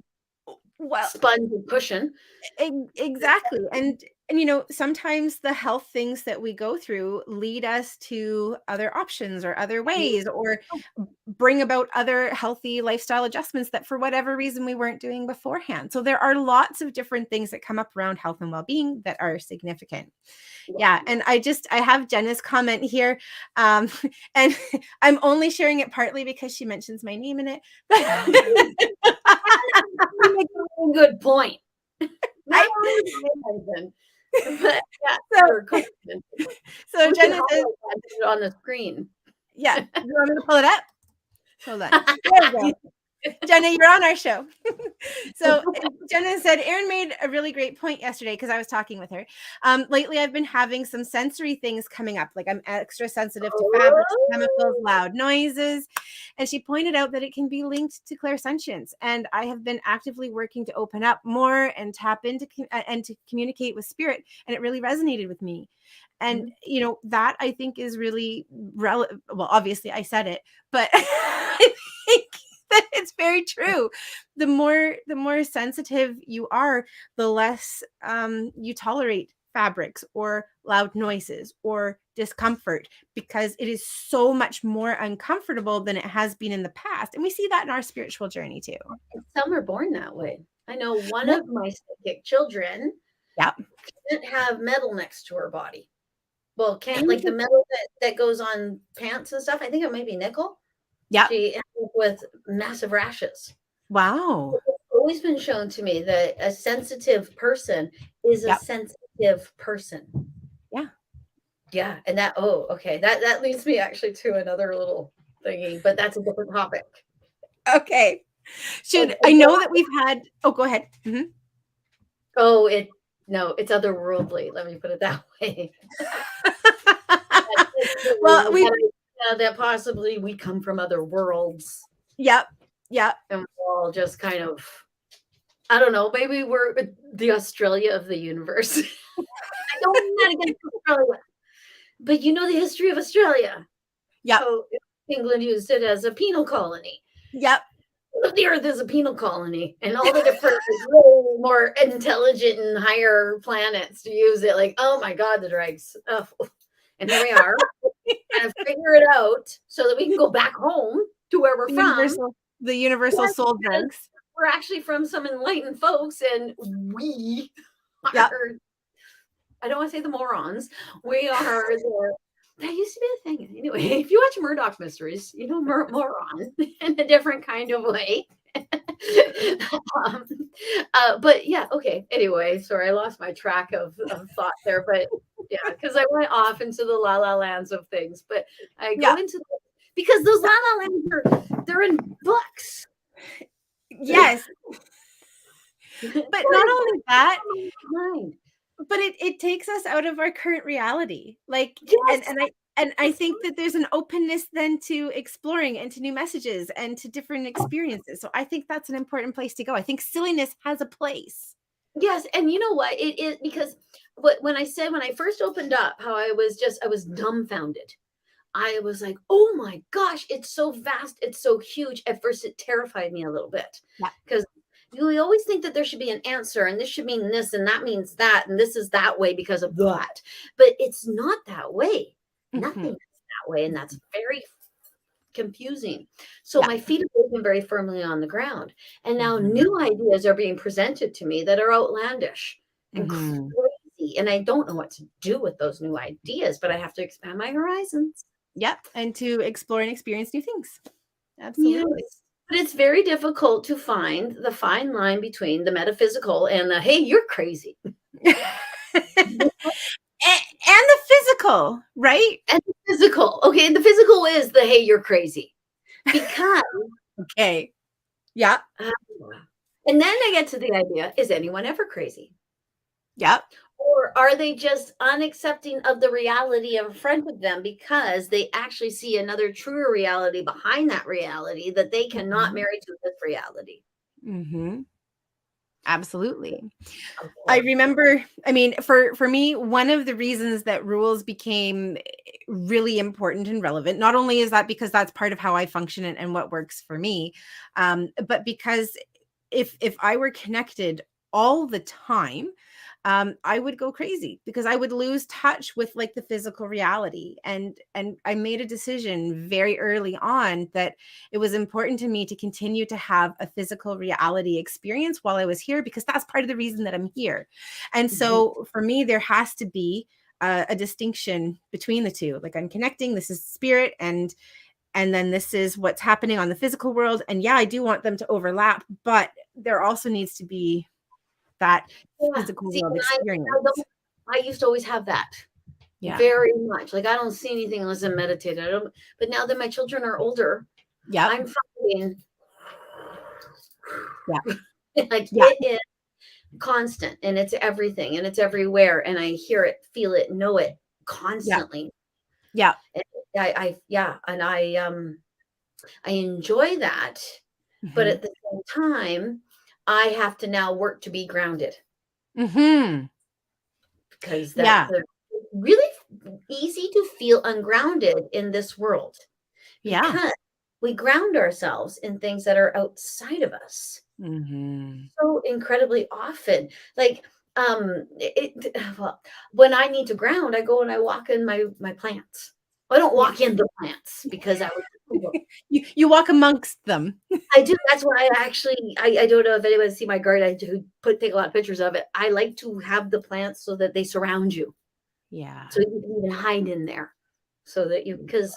Well, sponge and cushion. Exactly. And sometimes the health things that we go through lead us to other options or other ways or bring about other healthy lifestyle adjustments that for whatever reason we weren't doing beforehand. So there are lots of different things that come up around health and well-being that are significant. Yeah, and I have Jenna's comment here. Um and I'm only sharing it partly because she mentions my name in it. You make a really good point. I Not only my husband, but yeah, so your question. so We should Jenna highlight says, that and put it on the screen. yeah. Do you want me to pull it up? Hold on. There we go. Jenna, you're on our show. So Jenna said, Erin made a really great point yesterday because I was talking with her. Lately, I've been having some sensory things coming up. Like I'm extra sensitive to fabrics, chemicals, Oh, loud noises. And she pointed out that it can be linked to clairsentience. And I have been actively working to open up more and tap into and to communicate with spirit. And it really resonated with me. And, that I think is really relevant. Well, obviously I said it, but I think that it's very true. The more sensitive you are, the less you tolerate fabrics or loud noises or discomfort because it is so much more uncomfortable than it has been in the past. And we see that in our spiritual journey too. some are born that way. I know one Well, of my psychic children yeah. didn't have metal next to her body. Well, can't like the Interesting. metal that goes on pants and stuff. I think it might be nickel. Yeah. She ended up with massive rashes. Wow. It's always been shown to me that a sensitive person is a Yep. sensitive person. Yeah. Yeah, and that okay. That leads me actually to another little thingy, but that's a different topic. Okay. And, Should I and know that we've had, oh, go ahead. Mhm. oh, no, it's otherworldly. Let me put it that way. Well, we, That possibly we come from other worlds yep. Yep. and we're all just kind of, I don't know, maybe we're the Australia of the universe. I don't mean that against Australia, but you know the history of Australia. Yep. So England used it as a penal colony. Yep. the Earth is a penal colony, and all the different way more intelligent and higher planets to use it. Like, oh my God, the dregs. Oh. And here we are, trying to figure it out so that we can go back home to where we're from. The universal soul drugs. We're actually from some enlightened folks, and we Yep. are, I don't want to say the morons. We are the, that used to be a thing. Anyway, if you watch Murdoch Mysteries, you know, moron in a different kind of way. um, but yeah, okay. Anyway, sorry, I lost my track of thought there, but yeah, because I went off into the la la lands of things. But I go into because those la la lands they're in books. Yes. But not only that, but it takes us out of our current reality. Like, yes. and I think that there's an openness then to exploring and to new messages and to different experiences. So I think that's an important place to go. I think silliness has a place. Yes, and you know what? It is because when I first opened up, how I was dumbfounded. I was like, oh my gosh, it's so vast, it's so huge. At first, it terrified me a little bit because we always think that there should be an answer, and this should mean this, and that means that, and this is that way because of that. But it's not that way. Nothing is that way, and that's very confusing. So my feet have been very firmly on the ground, and now new ideas are being presented to me that are outlandish and crazy, and I don't know what to do with those new ideas, but I have to expand my horizons. Yep, and to explore and experience new things. Absolutely. Yes. But it's very difficult to find the fine line between the metaphysical and the, hey, you're crazy. And the physical, right? And the physical. Okay, the physical is the, hey, you're crazy. Because. Okay. Yeah. And then I get to the idea, is anyone ever crazy? Yep. Or are they just unaccepting of the reality in front of them because they actually see another truer reality behind that reality that they cannot marry to this reality? Absolutely. Okay. I remember, I mean, for me, one of the reasons that rules became really important and relevant, not only is that because that's part of how I function and what works for me, but because if I were connected all the time, I would go crazy because I would lose touch with like the physical reality. And I made a decision very early on that it was important to me to continue to have a physical reality experience while I was here, because that's part of the reason that I'm here. And so for me, there has to be a distinction between the two. Like, I'm connecting, this is spirit, and then this is what's happening on the physical world. And yeah, I do want them to overlap, but there also needs to be that physical world experience. I used to always have that. Very much. Like, I don't see anything unless I'm meditating. But now that my children are older, I'm finding like it is constant, and it's everything, and it's everywhere, and I hear it, feel it, know it constantly. And I enjoy that, but at the same time, I have to now work to be grounded. Because that's really easy to feel ungrounded in this world. Because we ground ourselves in things that are outside of us. So incredibly often. Like, well, when I need to ground, I go and I walk in my plants. I don't walk in the plants because I would. You walk amongst them. I do. That's why I don't know if anyone see my garden. I do take a lot of pictures of it. I like to have the plants so that they surround you. Yeah. So you can even hide in there, so that you because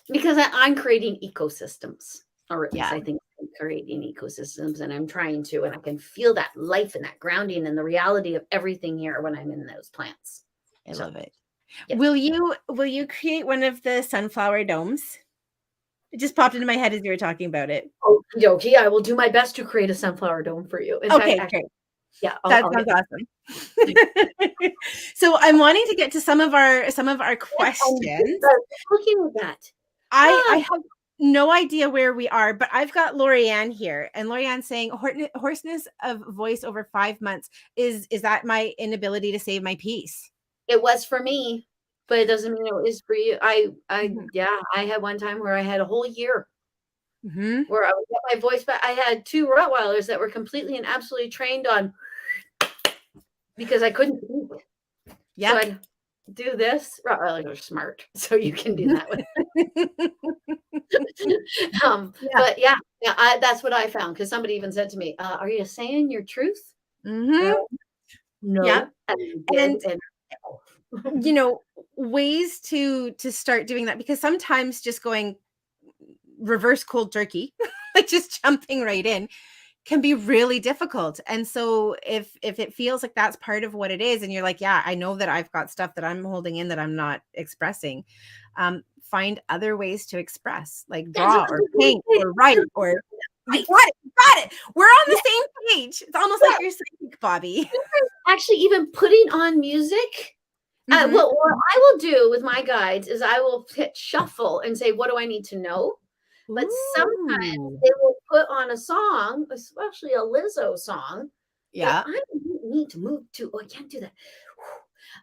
I'm creating ecosystems, or at least I think I'm creating ecosystems, and I'm trying to, and I can feel that life and that grounding and the reality of everything here when I'm in those plants. I love it. Yes. Will you create one of the sunflower domes? It just popped into my head as you were talking about it. Oh, okay. I will do my best to create a sunflower dome for you. In okay, fact, great. Yeah, that sounds awesome. So I'm wanting to get to some of our questions. Looking at that, I have no idea where we are, but I've got Lorianne here, and Lorianne saying hoarseness of voice over 5 months. Is that my inability to save my peace? It was for me, but it doesn't mean it is for you. I had one time where I had a whole year Mhm. where I would get my voice back. I had 2 Rottweilers that were completely and absolutely trained on because I couldn't speak. So Yeah. I'd do this. Rottweilers are smart, so you can do that with Yeah. but yeah, that's what I found because somebody even said to me, "Are you saying your truth?" Mhm. "No." Yeah. "No." And I did, And and you know, ways to start doing that, because sometimes just going reverse cold turkey, like just jumping right in, can be really difficult. And so if it feels like that's part of what it is, and you're like, yeah, I know that I've got stuff that I'm holding in that I'm not expressing, find other ways to express, like that's draw or paint or write or you right. got it, you got it. We're on Yeah, the same page. It's almost yeah. like you're psychic, Bobby. Actually, even putting on music. Hmm. What I will do with my guides is I will hit shuffle and say, "What do I need to know?" But sometimes Ooh. they will put on a song, especially a Lizzo song, that Yeah. I need to move to. Oh, I can't do that.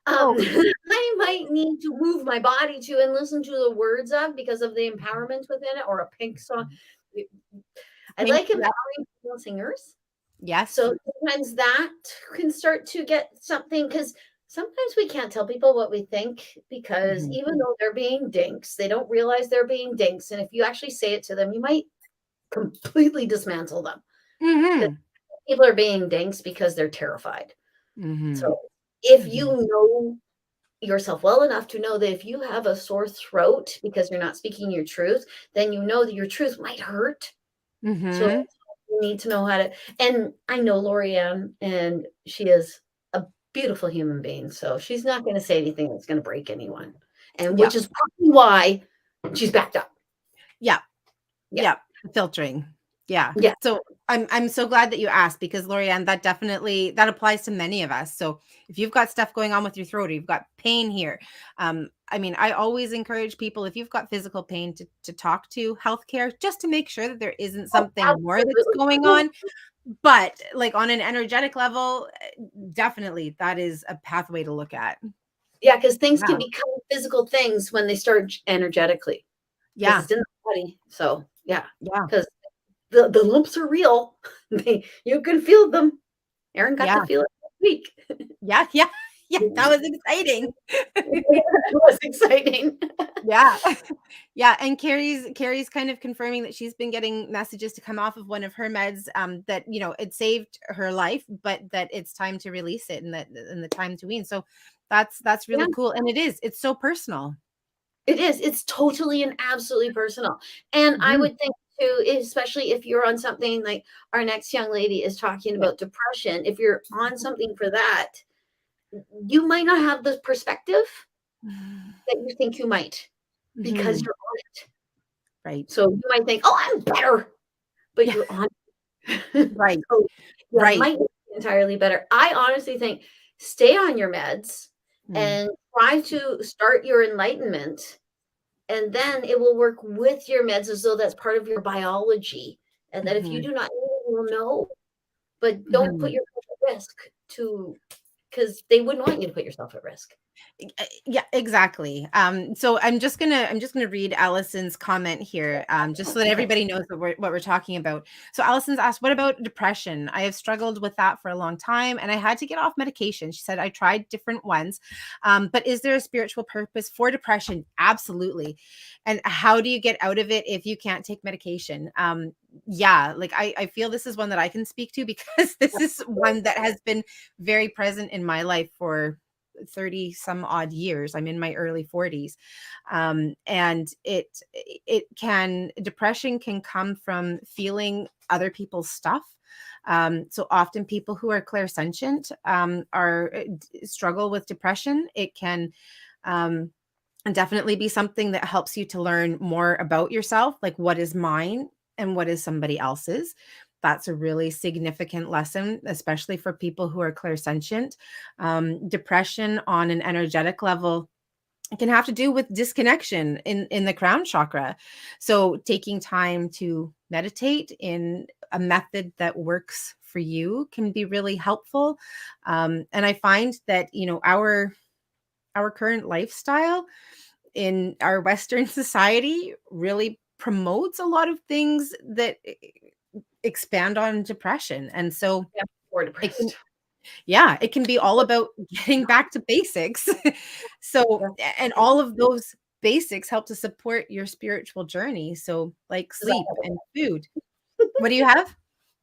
Oh. I might need to move my body to and listen to the words of because of the empowerment within it, or a Pink song. I Pink. like Yeah. empowering female singers. Yes. So sometimes that can start to get something because sometimes we can't tell people what we think because Hmm. even though they're being dinks, they don't realize they're being dinks. And if you actually say it to them, you might completely dismantle them because Hmm. people are being dinks because they're terrified. Hmm. So if you Hmm. know yourself well enough to know that if you have a sore throat because you're not speaking your truth, then you know that your truth might hurt. So Hmm. you need to know how to, and I know Lorianne, and she is a beautiful human being, so she's not gonna say anything that's gonna break anyone, and Yeah. which is probably why she's backed up. Yeah. Yeah. Yeah, filtering. Yeah. Yeah. So I'm so glad that you asked, because Lorianne, that definitely that applies to many of us. So if you've got stuff going on with your throat, or you've got pain here, I mean, I always encourage people, if you've got physical pain, to talk to healthcare, just to make sure that there isn't Oh, something more that's absolutely. going on. But like on an energetic level, definitely that is a pathway to look at. Yeah, because things can Yeah. become physical things when they start energetically, because Yeah. it's in the body, so, yeah, Yeah. because the lumps are real. You can feel them. Erin got to Yeah. feel it this week. Yeah. Yeah. Yeah. That was exciting. It was exciting. Yeah. Yeah, and Carrie's kind of confirming that she's been getting messages to come off of one of her meds, that, it saved her life, but that it's time to release it, and that and the time to wean. So that's Yeah. really cool. And it's so personal. It is. It's totally and absolutely personal. And I Mhm. would think too, especially if you're on something like our next young lady is talking Yeah. about depression, if you're on something for that, you might not have the perspective that you think you might because Mhm. you're on it. Right. So you might think, "Oh, I'm better," but Yeah. you're on it. Right. So you Right. might not be entirely better. I honestly think stay on your meds Mm. and try to start your enlightenment. And then it will work with your meds as though that's part of your biology, and that if you Mhm. do not know, you will know, but don't put Mhm. yourself at risk to because they wouldn't want you to put yourself at risk. Yeah, exactly. So I'm just gonna read Allison's comment here, just so that Okay. everybody knows what we're talking about. So Allison's asked, "What about depression? I have struggled with that for a long time, and I had to get off medication." She said, "I tried different ones, but is there a spiritual purpose for depression?" Absolutely. And how do you get out of it if you can't take medication? Yeah, like I feel this is one that I can speak to, because this is one that has been very present in my life for 30 some odd years. I'm in my early 40s. And it can depression can come from feeling other people's stuff. So often people who are clairsentient, are struggle with depression. It can, um, definitely be something that helps you to learn more about yourself, like what is mine and what is somebody else's. That's a really significant lesson, especially for people who are clairsentient. Depression on an energetic level can have to do with disconnection in the crown chakra. So taking time to meditate in a method that works for you can be really helpful. And I find that, our current lifestyle in our Western society really promotes a lot of things that expand on depression. And so Yeah, or it can, depressed. yeah, it can be all about getting back to basics. So, Yeah. and all of those basics help to support your spiritual journey. So, like 'Cause I sleep have and food. What do you have?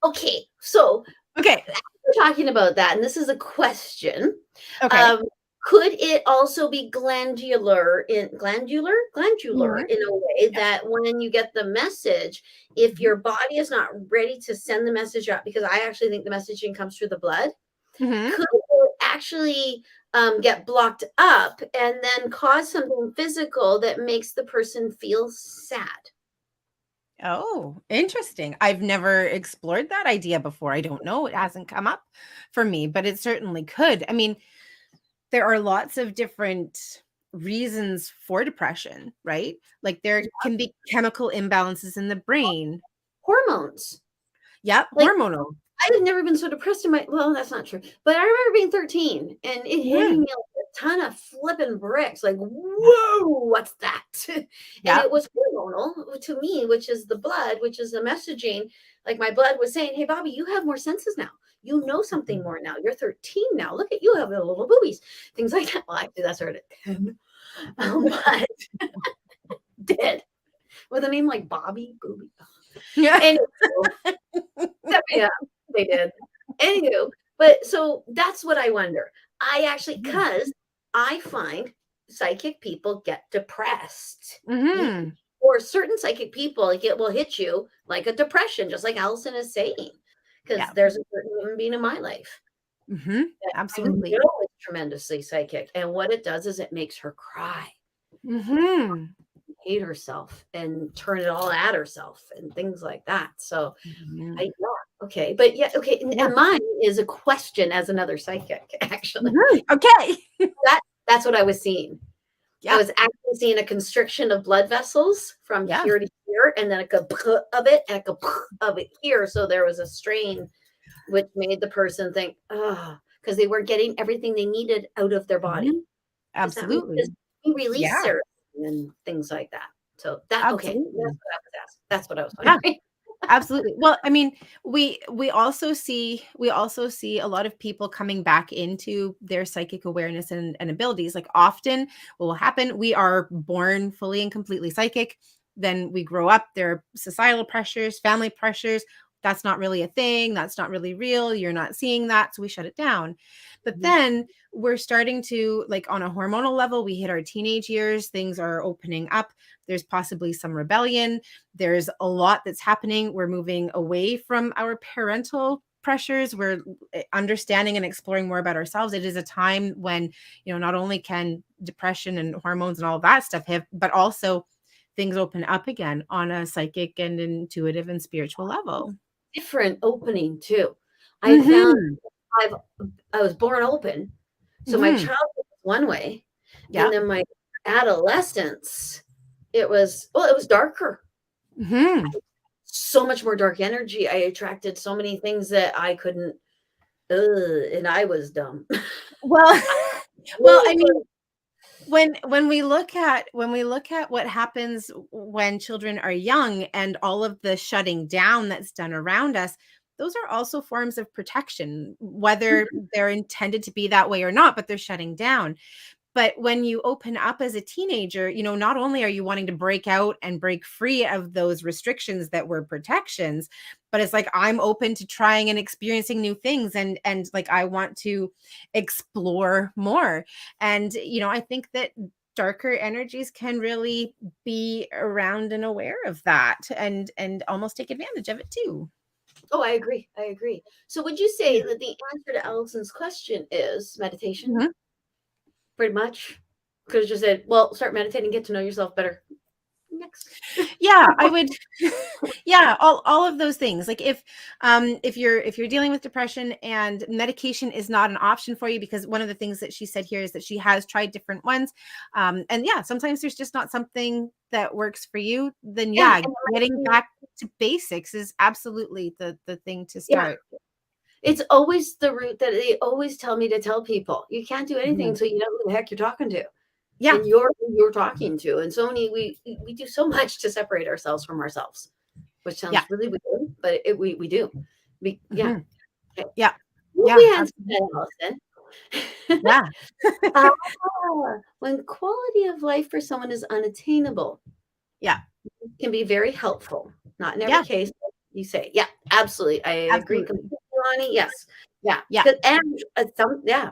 Okay, so Okay. we're talking about that, and this is a question. Okay. Um, could it also be glandular Mhm. in a way Yeah. that when you get the message, if Mhm. your body is not ready to send the message out, because I actually think the messaging comes through the blood, Mhm. could it actually get blocked up and then cause something physical that makes the person feel sad? Oh, interesting. I've never explored that idea before. I don't know. It hasn't come up for me, but it certainly could. I mean, there are lots of different reasons for depression, right? Like there can be chemical imbalances in the brain. Hormones. Yep, Like, hormonal. I had never been so depressed in my well, that's not true. But I remember being 13 and it hitting Mhm. me like a ton of flipping bricks, like, Yep, "Whoa, what's that?" And yep. it was hormonal to me, which is the blood, which is the messaging. Like my blood was saying, "Hey, Bobby, you have more senses now. You know something Mhm. more now. You're 13 now. Look at you have little boobies." Things like that. Well, actually, that started at 10. But did with a name like Bobby Booby. Yeah. Anyway, yeah, they did. Anywho, but so that's what I wonder. I actually Mhm. because I find psychic people get depressed. You Mhm. or certain psychic people, like it will hit you like a depression, just like Allison is saying. Because Yeah. there's a certain human being in my life Mhm. that I Absolutely. know is tremendously psychic. And what it does is it makes her cry, Mhm. hate herself, and turn it all at herself and things like that. So Mhm. I yeah, okay, but yeah, okay, Yeah. and mine is a question as another psychic, actually. Mhm. Okay. That that's what I was seeing. I Yeah. was actually seeing a constriction of blood vessels from Yeah. here to here, and then a kaput of it, and a kaput of it here, so there was a strain which made the person think, oh, because they weren't getting everything they needed out of their body. Mhm. Does that make sense? Absolutely. We release Yeah. serotonin and things like that. So that okay, that's what Absolutely. I was asking. That's what I was Yeah. wondering. Absolutely. Well, I mean, we also see a lot of people coming back into their psychic awareness and abilities. Like often what will happen, we are born fully and completely psychic. Then we grow up, there are societal pressures, family pressures. That's not really a thing. That's not really real. You're not seeing that. So we shut it down. But Mhm. then we're starting to, like, on a hormonal level, we hit our teenage years, things are opening up. There's possibly some rebellion, there's a lot that's happening. We're moving away from our parental pressures. We're understanding and exploring more about ourselves. It is a time when, not only can depression and hormones and all that stuff hit, but also things open up again on a psychic and intuitive and spiritual level. Different opening too. I found Mhm. I've I was born open, so my Mhm. childhood was one way, and Yep. then my adolescence, it was darker. Mhm. So much more dark energy. I attracted so many things that I couldn't and I was dumb. Well, well, I Really mean, good. when we look at what happens when children are young and all of the shutting down that's done around us, those are also forms of protection, whether they're intended to be that way or not, but they're shutting down. But when you open up as a teenager, not only are you wanting to break out and break free of those restrictions that were protections, but it's like I'm open to trying and experiencing new things, and like I want to explore more. And I think that darker energies can really be around and aware of that and almost take advantage of it too. Oh, I agree. I agree. So would you say that the answer to Allison's question is meditation? Yeah. Pretty much. Could have just said, well, start meditating, get to know yourself better. Next. Yeah, I would. Yeah, all of those things. Like if you're dealing with depression and medication is not an option for you, because one of the things that she said here is that she has tried different ones. And yeah, sometimes there's just not something that works for you, then Yeah, yeah, and it getting might be back to basics is absolutely the thing to yeah. start. It's always the route that they always tell me to tell people. You can't do anything Mhm. until you know who the heck you're talking to. Yeah. and you're talking to. And so many we do so much to separate ourselves from ourselves, which Yeah. sounds really weird, but we do. Yeah. Mhm. Okay. Yeah. Move Yeah. we answer Absolutely. that, Allison. Yeah. Ah, when quality of life for someone is unattainable, Yeah. can be very helpful. Not in every Yeah. case. You say, yeah, absolutely. I agree Absolutely. completely, Lonnie. Yes. Yeah. Yeah. And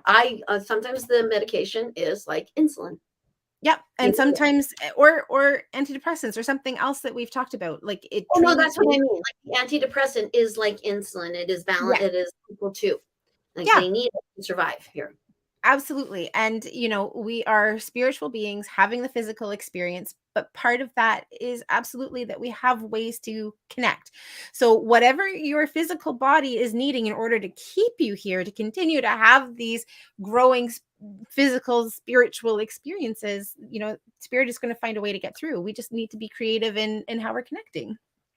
I sometimes the medication is like insulin. Yeah. You And know, sometimes or antidepressants or something else that we've talked about. Like it oh no, truly that's what I is. mean. Like the antidepressant is like insulin. It is balance. Yeah. It is equal to. Like Yeah. they need it to survive here. Absolutely. And, we are spiritual beings having the physical experience, but part of that is absolutely that we have ways to connect. So, whatever your physical body is needing in order to keep you here, to continue to have these growing physical, spiritual experiences, spirit is going to find a way to get through. We just need to be creative in how we're connecting.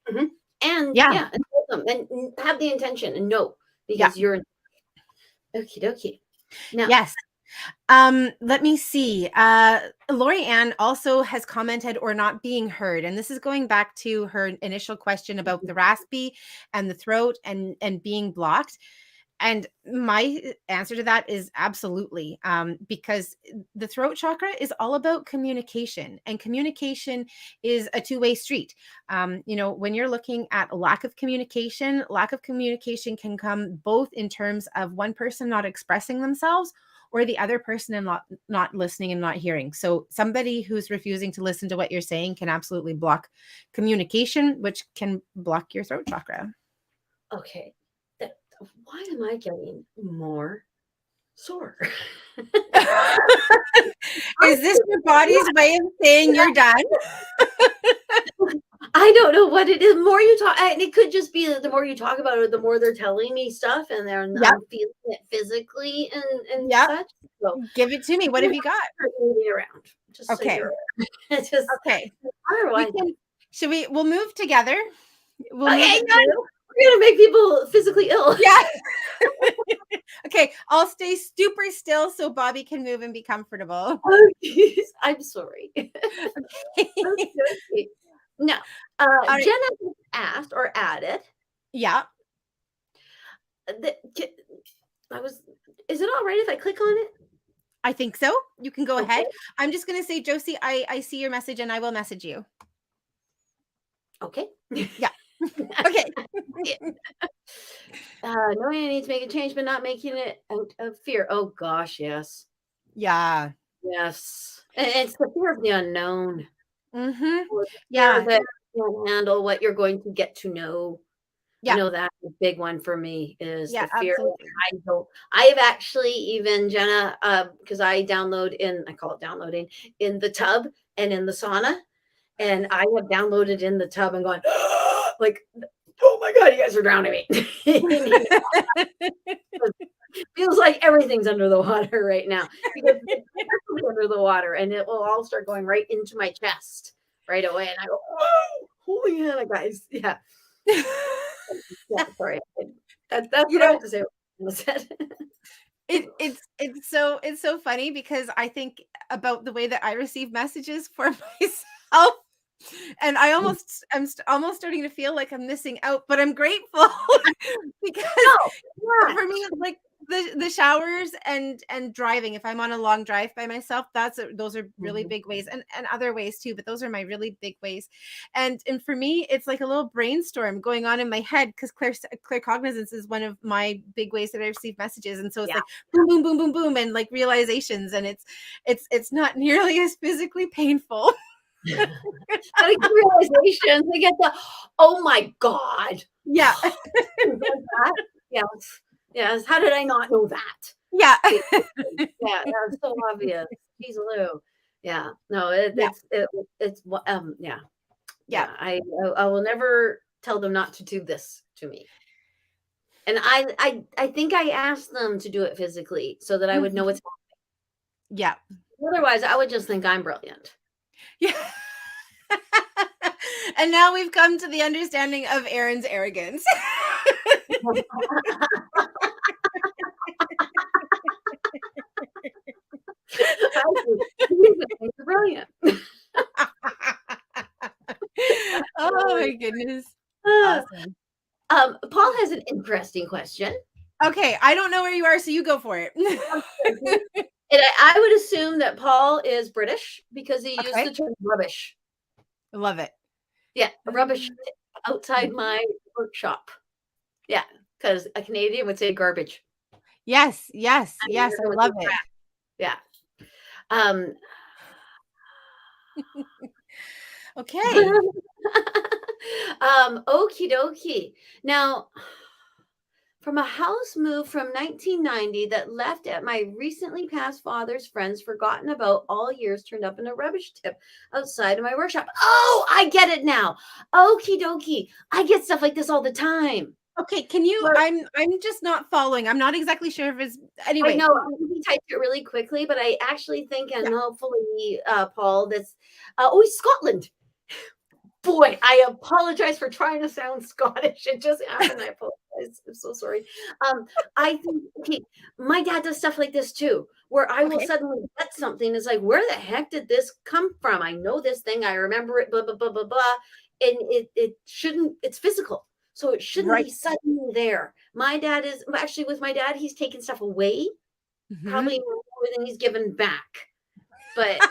Mhm. And Yeah. yeah, and tell them and have the intention and know Yeah. because you're okie dokie. Now, Yes. Let me see. Lori Ann also has commented or not being heard. And this is going back to her initial question about the raspy and the throat and being blocked. And my answer to that is absolutely, because the throat chakra is all about communication, and communication is a two-way street. When you're looking at lack of communication can come both in terms of one person not expressing themselves or the other person and not listening and not hearing. So somebody who's refusing to listen to what you're saying can absolutely block communication, which can block your throat chakra. okay. That, why am I getting more sore? Is this your body's way of saying you're done? I don't know what it is. The more you talk, and it could just be that the more you talk about it, the more they're telling me stuff, and Yep. I'm feeling it physically and Yep. such. So Give it to me. What have you got? start moving around, just so Okay. you're it's just Okay. otherwise. We'll move together. We'll move Okay, it no, through. we're gonna make people physically ill. Yeah. Okay. I'll stay super still so Bobbi can move and be comfortable. Oh, geez. I'm sorry. Okay. Okay. No, All right. Jenna asked or added Yeah. that I was. Is it all right if I click on it? I think so. You can go Okay. ahead. I'm just going to say, Josie, I see your message and I will message you. Okay. Yeah. Okay. Knowing I need to make a change, but not making it out of fear. Oh gosh, yes, Yeah. yes. And it's the fear of the unknown, Mm-hmm. or the fear Yeah. that you can't handle what you're going to get to know. I Yeah. know that's a big one for me is Yeah. the fear that Absolutely. I don't. I have actually even Jenna, because I call it downloading in the tub and in the sauna, and I have downloaded in the tub and gone like, oh my god, you guys are drowning me. Feels like everything's under the water right now because it's under the water, and it will all start going right into my chest right away, and I go, whoa, holy hell, guys, yeah. Yeah, sorry. That's You what I know, have to say what I said. it's so funny because I think about the way that I receive messages for myself, and almost starting to feel like I'm missing out, but I'm grateful because No, not. for me, like the showers and driving, if I'm on a long drive by myself, those are really Mhm. big ways, and other ways too, but those are my really big ways. And for me, it's like a little brainstorm going on in my head because clear cognizance is one of my big ways that I receive messages, and so it's Yeah. like boom, boom, boom, boom, boom, and like realizations, and it's not nearly as physically painful. But I get realizations. I get the, oh my God. Yeah. Things like that. Yes. Yes. How did I not know that? Yeah. Yeah, that's so obvious. Jeez Lou. Yeah. No, Yeah. it's yeah. Yeah. Yeah. I will never tell them not to do this to me. And I think I asked them to do it physically so that I would know Mhm. what's Yeah. otherwise I would just think I'm brilliant. Yeah. And now we've come to the understanding of Erin's arrogance. I do. I Oh my goodness. am. Awesome. Paul has an interesting question. Okay, I don't know where you are, so you go for it. And I would assume that Paul is British because he used Okay, the term rubbish. I love it. Yeah, rubbish Um, outside my workshop. Yeah, because a Canadian would say garbage. Yes, yes, An yes, I American would say love it. crap. Yeah. Um, Okay. okie dokie. Now, from a house move from 1990 that left at my recently passed father's friends forgotten about all years turned up in a rubbish tip outside of my workshop. Oh, I get it now. Okie dokie. I get stuff like this all the time. Okay, can you But I'm just not following. I'm not exactly sure if it's I anyway. know I maybe typed it really quickly, but I actually think, Yeah. and hopefully, Paul, that's Scotland. Boy, I apologize for trying to sound Scottish. It just happened. I apologize. I'm so sorry. I think okay, my dad does stuff like this too, where I will Okay. suddenly get something. It's like, where the heck did this come from? I know this thing. I remember it. Blah blah blah blah blah. And it shouldn't. It's physical, so it shouldn't Right. be suddenly there. My dad is actually with my dad. He's taken stuff away, Mhm. probably more than he's given back. But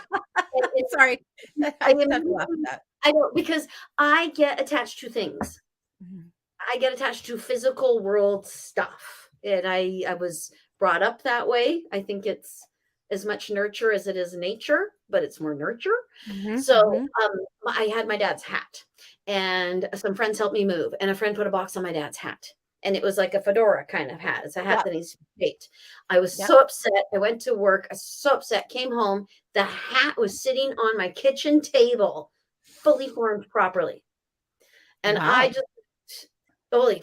it, Sorry. I I just have to laugh at immediately that. I don't because I get attached to things. Mhm. I get attached to physical world stuff. And I was brought up that way. I think it's as much nurture as it is nature, but it's more nurture. Mhm. So Mhm. I had my dad's hat, and some friends helped me move, and a friend put a box on my dad's hat. And it was like a fedora kind of hat. It's a hat Yep. that he's shaped. I was Yep. so upset. I went to work. I was so upset. Came home. The hat was sitting on my kitchen table, fully formed properly. And I Wow. just, holy,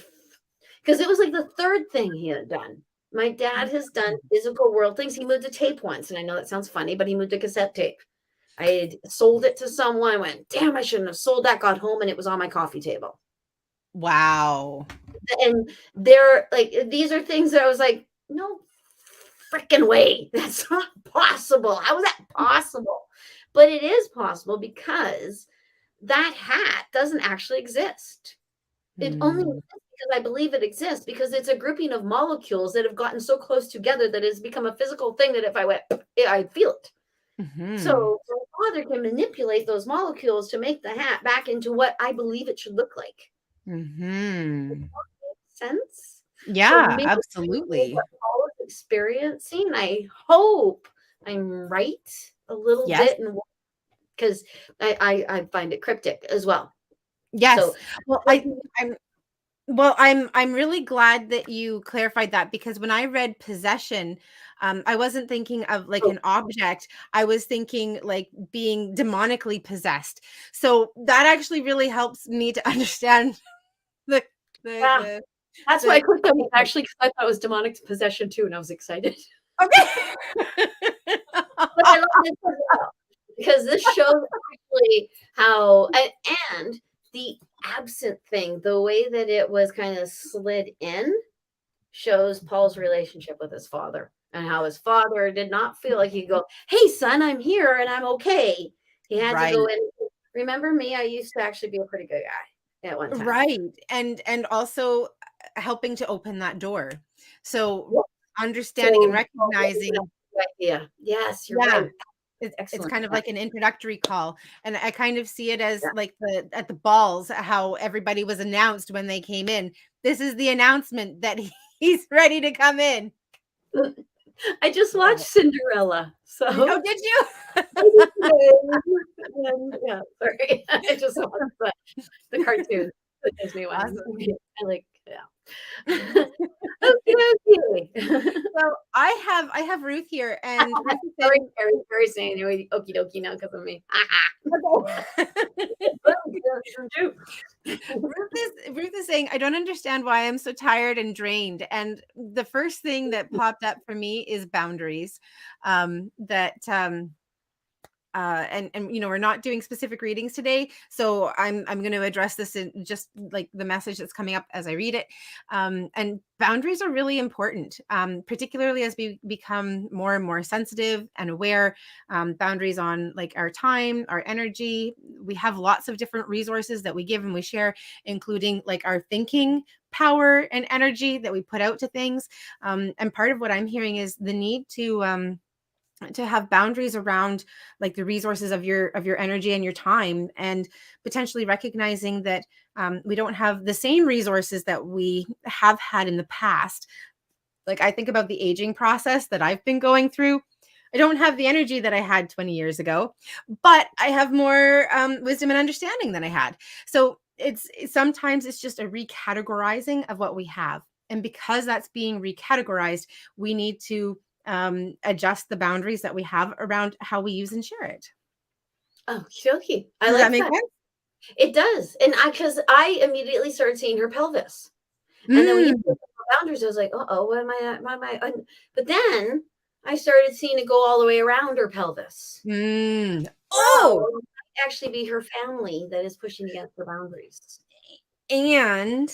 because it was like the third thing he had done. My dad has done Mm. physical world things. He moved a tape once, and I know that sounds funny, but he moved a cassette tape. I had sold it to someone. I went, damn, I shouldn't have sold that. Got home, and it was on my coffee table. Wow. And they're like, these are things that I was like, no freaking way. That's not possible. How is that possible? But it is possible because that hat doesn't actually exist. It only Mm. exists because I believe it exists because it's a grouping of molecules that have gotten so close together that it's become a physical thing that if I went, I feel it. Mhm. So my father can manipulate those molecules to make the hat back into what I believe it should look like. Mhm. Sense? So Yeah, maybe absolutely. what Paul is experiencing, I hope I'm right a little Yes. bit, and because I find it cryptic as well. So Yes. Well, I'm I'm really glad that you clarified that because when I read possession, I wasn't thinking of like oh, an object. I was thinking like being demonically possessed. So that actually really helps me to understand the the yeah. the That's why I the clicked on it statement. actually because I thought it was demonic possession too, and I was excited. Okay. But I love this as well because this shows actually how and the absent thing, the way that it was kind of slid in, shows Paul's relationship with his father and how his father did not feel like he'd go, "Hey, son, I'm here and I'm okay." He had to go Right. in. Remember me? I used to actually be a pretty good guy at one time. Right. And also helping to open that door. So Yeah. understanding and So Paul opened up recognizing, the idea. Yes, you're yeah, right. it's Excellent. kind of Yeah. like an introductory call, and I kind of see it as Yeah. like the at the balls, how everybody was announced when they came in. This is the announcement that he's ready to come in. I just Love watched it. Cinderella, Oh, so did you? I did today. And yeah, sorry. I just watched the cartoon, the Disney one. Awesome. I like, yeah. Okay, okay. So I have Ruth here, and Ruth is Sorry, saying, Carrie. Carrie saying anyway, okie dokie now because of me. Ruth is saying, I don't understand why I'm so tired and drained. And the first thing that popped up for me is boundaries. That and we're not doing specific readings today, so I'm going to address this in just like the message that's coming up as I read it. And boundaries are really important, particularly as we become more and more sensitive and aware. Boundaries on like our time, our energy. We have lots of different resources that we give and we share, including like our thinking power and energy that we put out to things. And part of what I'm hearing is the need to have boundaries around like the resources of your energy and your time, and potentially recognizing that we don't have the same resources that we have had in the past. Like I think about the aging process that I've been going through. I don't have the energy that I had 20 years ago, but I have more wisdom and understanding than I had. So sometimes it's just a recategorizing of what we have. And because that's being recategorized, we need to adjust the boundaries that we have around how we use and share it. Oh, okay. I Does like that make that. sense? It does. And because I immediately started seeing her pelvis. And then when you Mm. put boundaries, I was like, uh-oh, what am I? But then I started seeing it go all the way around her pelvis. Mm. Oh, Oh, it might actually be her family that is pushing against the boundaries. and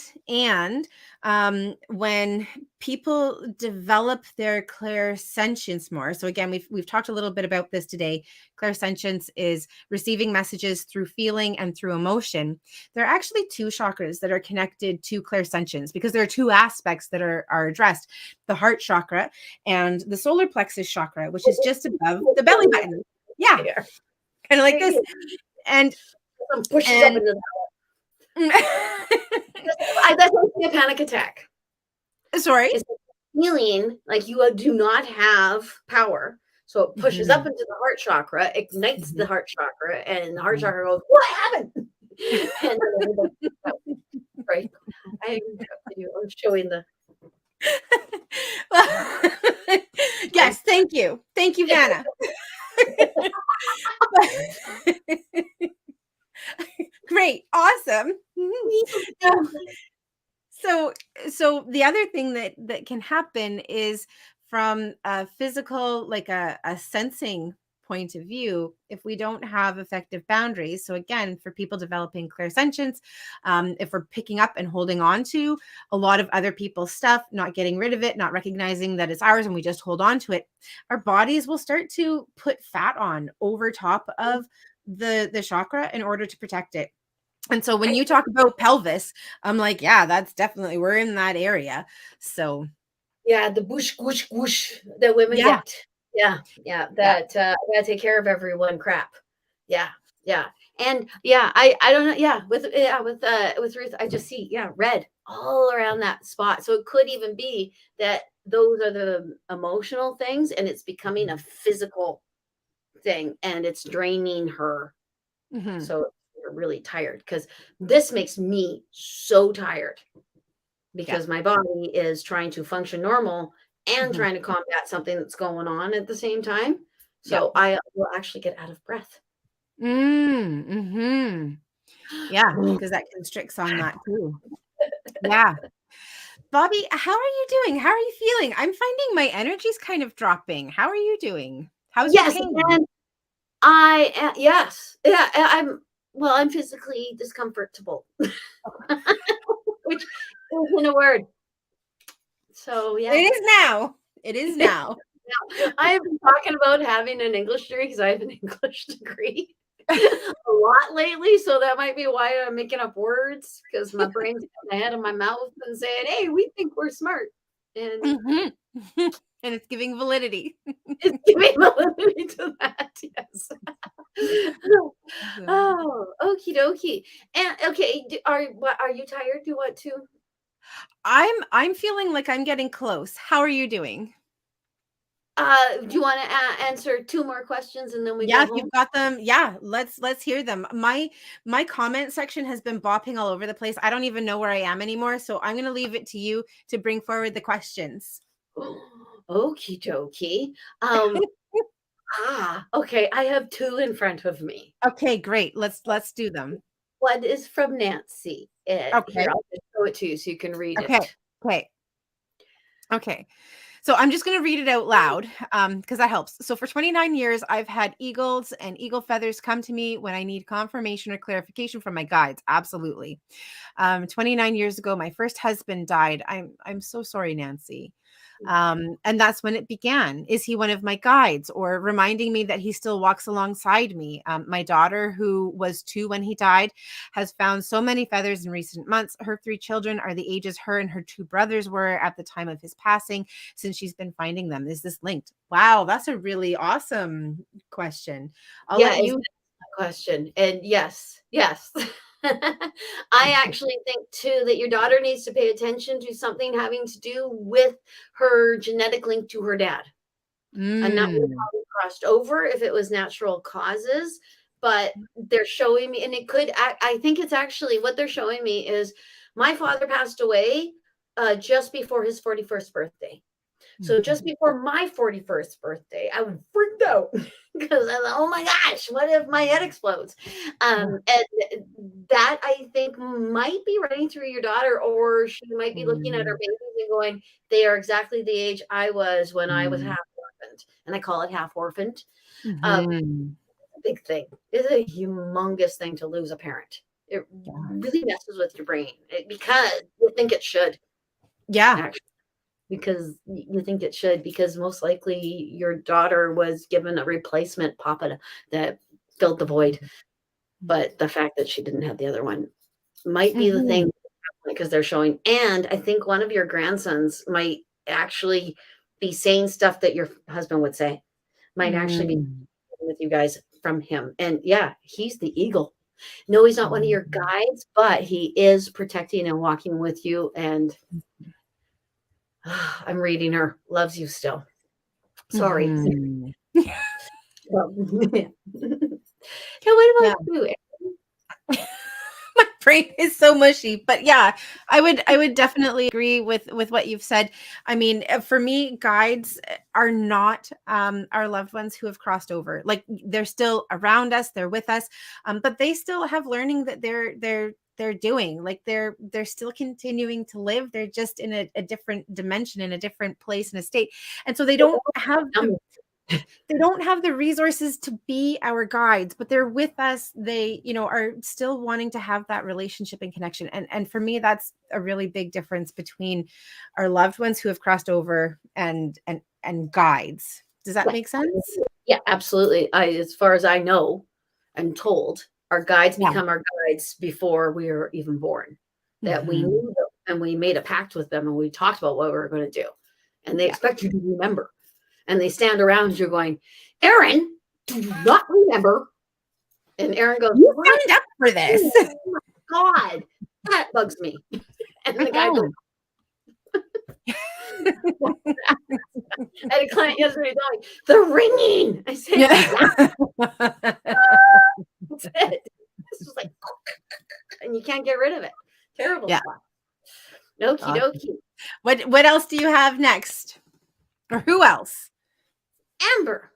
when people develop their clairsentience more, so again, we've talked a little bit about this today. Clairsentience is receiving messages through feeling and through emotion. There are actually two chakras that are connected to clairsentience, because there are two aspects that are addressed: the heart chakra and the solar plexus chakra, which is just above the belly button. Yeah, kind of like this. and Pushes up and into that's like a panic attack. sorry. It's feeling like you do not have power. So it pushes up into the heart chakra, ignites the heart chakra, and the heart chakra goes, "What happened?" And right, I interrupted you. I was showing the. Yes, thank you, Vanna. Great, awesome. So so the other thing that can happen is, from a physical, like a sensing point of view, if we don't have effective boundaries. So again, for people developing clairsentience, if we're picking up and holding on to a lot of other people's stuff, not getting rid of it, not recognizing that it's ours, and we just hold on to it, our bodies will start to put fat on over top of the chakra in order to protect it. And so when you talk about pelvis, I'm like, yeah, that's definitely, we're in that area. So Yeah, the whoosh, whoosh, whoosh that women yeah, get. Yeah, yeah, yeah. that I gotta take care of everyone crap. Yeah, yeah. And yeah, I don't know. Yeah, with Ruth, I just see red all around that spot. So it could even be that those are the emotional things, and it's becoming a physical thing, and it's draining her. Mm-hmm. So you're really tired, because this makes me so tired, Yeah. because my body is trying to function normal and Mm-hmm. trying to combat something that's going on at the same time. Yeah. So I will actually get out of breath. Mm-hmm. Yeah, because that constricts on that too. Yeah. Bobbi, how are you doing? How are you feeling? I'm finding my energy's kind of dropping. How are you doing? How's your Yes, pain? and yes, yeah, I'm physically discomfortable, which isn't a word. So It yeah. is now. It is now. I have been talking about having an English degree, because I have an English degree a lot lately. So that might be why I'm making up words, because my brain's getting ahead of my mouth and saying, "Hey, we think we're smart." And Mhm. And it's giving validity. it's giving validity to that. Yes. Awesome. Oh, okie dokie. And okay, are you tired? Do you want to? I'm feeling like I'm getting close. How are you doing? Do you want to answer two more questions and then we Yeah, go if you've home? got them, yeah, let's hear them. My comment section has been bopping all over the place. I don't even know where I am anymore, so I'm going to leave it to you to bring forward the questions. Okie dokie. Um, okay. I have two in front of me. Okay, great. Let's do them. One is from Nancy. Here, Okay. I'll just show it to you so you can read Okay. it. Okay. Okay. So I'm just going to read it out loud because that helps. So for 29 years, I've had eagles and eagle feathers come to me when I need confirmation or clarification from my guides. Absolutely. 29 years ago, my first husband died. I'm so sorry, Nancy. And that's when it began. Is he one of my guides, or reminding me that he still walks alongside me? My daughter, who was 2 when he died, has found so many feathers in recent months. Her 3 children are the ages her and her 2 brothers were at the time of his passing, since she's been finding them. Is this linked? Wow, that's a really awesome question. I'll Yeah, let it's you. a question. And yes, yes. I actually think too that your daughter needs to pay attention to something having to do with her genetic link to her dad. And that would have Mm. probably crossed over if it was natural causes, but they're showing me, and it could, I think it's actually what they're showing me is my father passed away just before his 41st birthday. So just before my 41st birthday, I was freaked out because I thought, oh my gosh, what if my head explodes? And that I think might be running through your daughter, or she might be looking at her Mm. babies and going, they are exactly the age I was when I was Mm. half orphaned. And I call it half orphaned. Mhm. A big thing. It's a humongous thing to lose a parent. It Yeah. really messes with your brain because you think it should, Yeah. actually. Because you think it should, because most likely your daughter was given a replacement papa that filled the void. But the fact that she didn't have the other one might be the Mhm. thing, because they're showing. And I think one of your grandsons might actually be saying stuff that your husband would say, might actually be Mm. with you guys from him. And yeah, he's the eagle. No, he's not one of your Mhm. guides, but he is protecting and walking with you. And I'm reading her, loves you still. Sorry. Mhm. Well, yeah. Yeah, what Yeah. about you? My brain is so mushy, but yeah, I would definitely agree with what you've said. I mean, for me, guides are not our loved ones who have crossed over. Like, they're still around us, they're with us, but they still have learning that they're doing. Like, they're still continuing to live. They're just in a different dimension, in a different place and a state, and so they don't have the resources to be our guides, but they're with us. They, are still wanting to have that relationship and connection. And for me, that's a really big difference between our loved ones who have crossed over and guides. Does that Yeah, make sense? yeah, absolutely. As far as I know and told, our guides Yeah. become our guides before we were even born. That we Mhm. knew them and we made a pact with them and we talked about what we were going to do. And they Yeah. expect you to remember. And they stand around you going, Erin, do you not remember? And Erin goes, You what? signed up for this. Oh my God, that bugs me. And the guy goes, Mhm. I had a client yesterday going, the ringing. I said, yeah, Yeah. that's it. It's just like, and you can't get rid of it. Terrible Yeah. spot. Okie Awesome. dokie. What else do you have next? Or who else? Amber.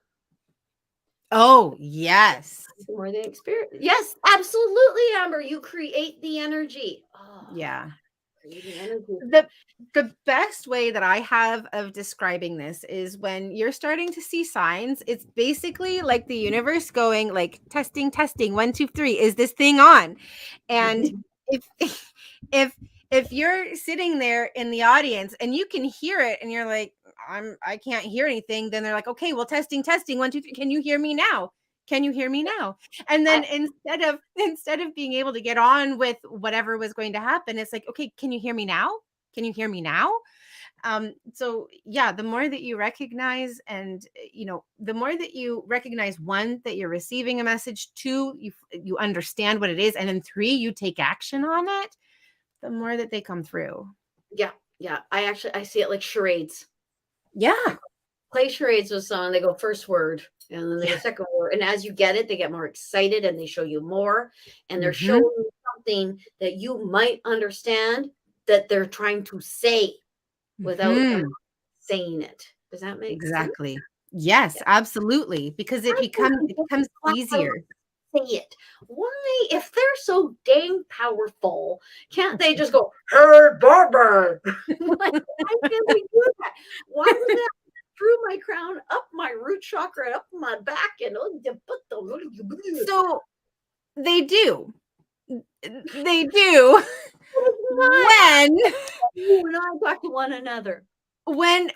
Oh, yes. More than experience. Yes, absolutely, Amber. You create the energy. Oh, Yeah. creating energy. The best way that I have of describing this is when you're starting to see signs. It's basically like the universe going, like, testing, testing, 1, 2, 3, is this thing on? And if if if you're sitting there in the audience and you can hear it and you're like, I can't hear anything, then they're like, okay, well, testing, testing, 1, 2, 3, can you hear me now? Can you hear me now? And I, then instead of being able to get on with whatever was going to happen, it's like, okay, can you hear me now? Can you hear me now? So yeah, the more that you recognize, and the more that you recognize, one, that you're receiving a message, two, you understand what it is, and then three, you take action on it, the more that they come through. yeah, yeah. I see it like charades. Yeah. Play charades with someone. They go first word, and then they go Yeah. second word. And as you get it, they get more excited and they show you more. And they're showing Hmm. you something that you might understand that they're trying to say without them Hmm. saying it. Does that make sense? Exactly. Yes, Yeah. absolutely, because it I becomes can it becomes easier. say it. Why, if they're so dang powerful, can't they just go, "Hey, Bobbi"? Like, why can't they do that? Why do they have to through my crown, up my root chakra, up my back, and So they do. They do. why? When You and I talk to one another. when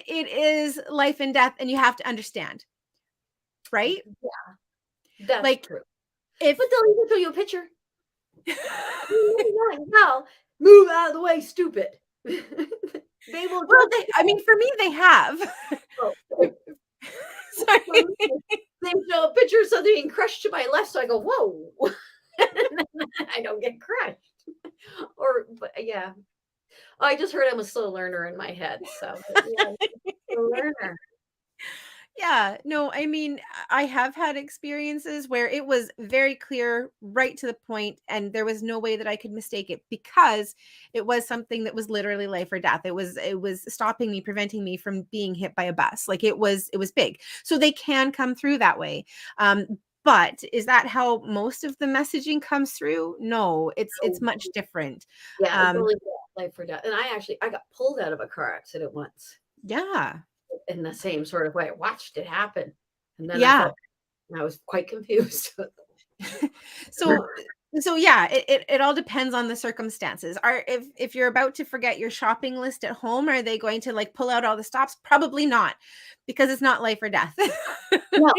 it is life and death and you have to understand, right? Yeah, that's Like true. if But they'll even show you a picture. Now, move out of the way, stupid. They will well, just I mean, for me, they have. Sorry. they show a picture of something being crushed to my left, so I go, whoa. I don't get crushed. Or, but yeah. Oh, I just heard I'm a slow learner in my head. So, yeah, slow learner. Yeah, no, I mean, I have had experiences where it was very clear, right to the point, and there was no way that I could mistake it because it was something that was literally life or death. It was stopping me, preventing me from being hit by a bus. Like it was big. So they can come through that way. But is that how most of the messaging comes through? No, it's much different. Yeah, it's Um, really life or death. And I got pulled out of a car accident once yeah. in the same sort of way. I watched it happen. And then Yeah. I was quite confused. So so yeah, it all depends on the circumstances. Are if you're about to forget your shopping list at home, are they going to like pull out all the stops? Probably not, because it's not life or death. No,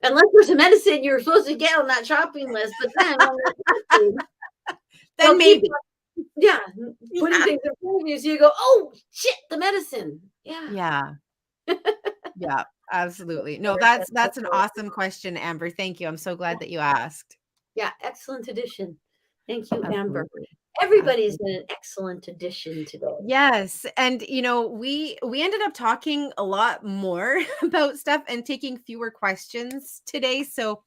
unless there's a medicine you're supposed to get on that shopping list, but then they'll Then keep maybe. yeah, putting Yeah. things in front of you so you go, "Oh, shit, the medicine." Yeah. Yeah. Yeah, absolutely. No, that's an awesome question, Amber. Thank you. I'm so glad that you asked. Yeah, excellent addition. Thank you, Amber. Absolutely. Everybody's Absolutely. been an excellent addition today. Yes, and we ended up talking a lot more about stuff and taking fewer questions today. So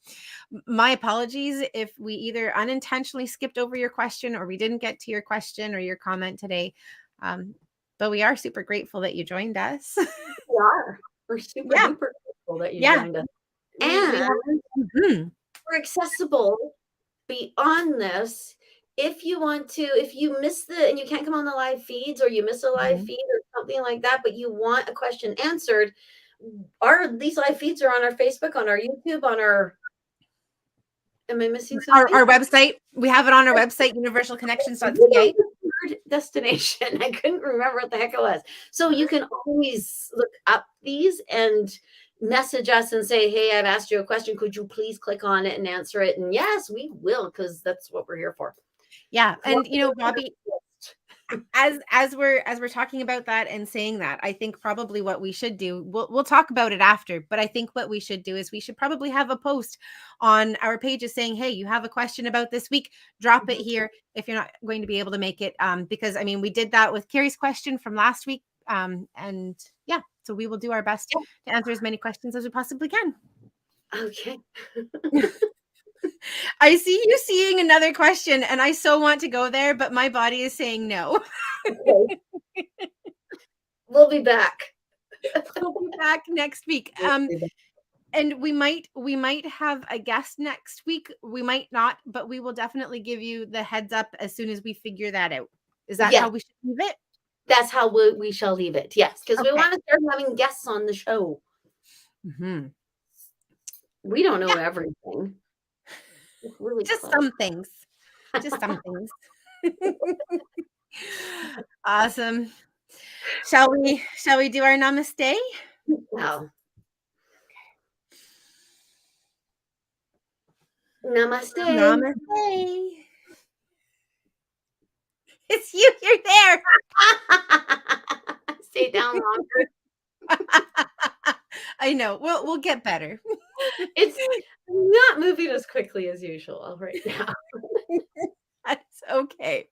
my apologies if we either unintentionally skipped over your question or we didn't get to your question or your comment today. Um, but we are super grateful that you joined us. We are. We're super Yeah, duper grateful that you yeah. joined us. We And have Mhm. we're accessible beyond this. If you miss and you can't come on the live feeds or you miss a live Mhm. feed or something like that, but you want a question answered, these live feeds are on our Facebook, on our YouTube, on our, am I missing something? Our website, we have it on our website, universalconnections.ca. Weird destination. I couldn't remember what the heck it was. So you can always look up these and message us and say, "Hey, I've asked you a question. Could you please click on it and answer it?" And yes, we will, because that's what we're here for. Yeah, and Bobbi, as we're talking about that and saying that, I think probably what we should do, we'll talk about it after, but I think what we should do is we should probably have a post on our pages saying, hey, you have a question about this week, drop it here if you're not going to be able to make it, because I mean we did that with Carrie's question from last week, and yeah, so we will do our best to answer as many questions as we possibly can. Okay. I see you seeing another question and I so want to go there, but my body is saying no. Okay. We'll be back. We'll be back next week. And we might have a guest next week. We might not, but we will definitely give you the heads up as soon as we figure that out. Is that Yeah, how we should leave it? that's how we shall leave it. Yes, because we Okay. want to start having guests on the show. Mhm. We don't know Yeah, everything. It's really just close. some things. Just some things. Awesome. Shall we do our namaste? Wow. Namaste. Namaste. It's you. You're there. Stay down longer. I know. We'll get better. It's not moving as quickly as usual right now. That's okay.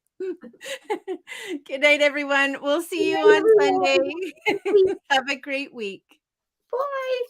Good night, everyone. We'll see Good you night, on Sunday. everyone. Have a great week. Bye.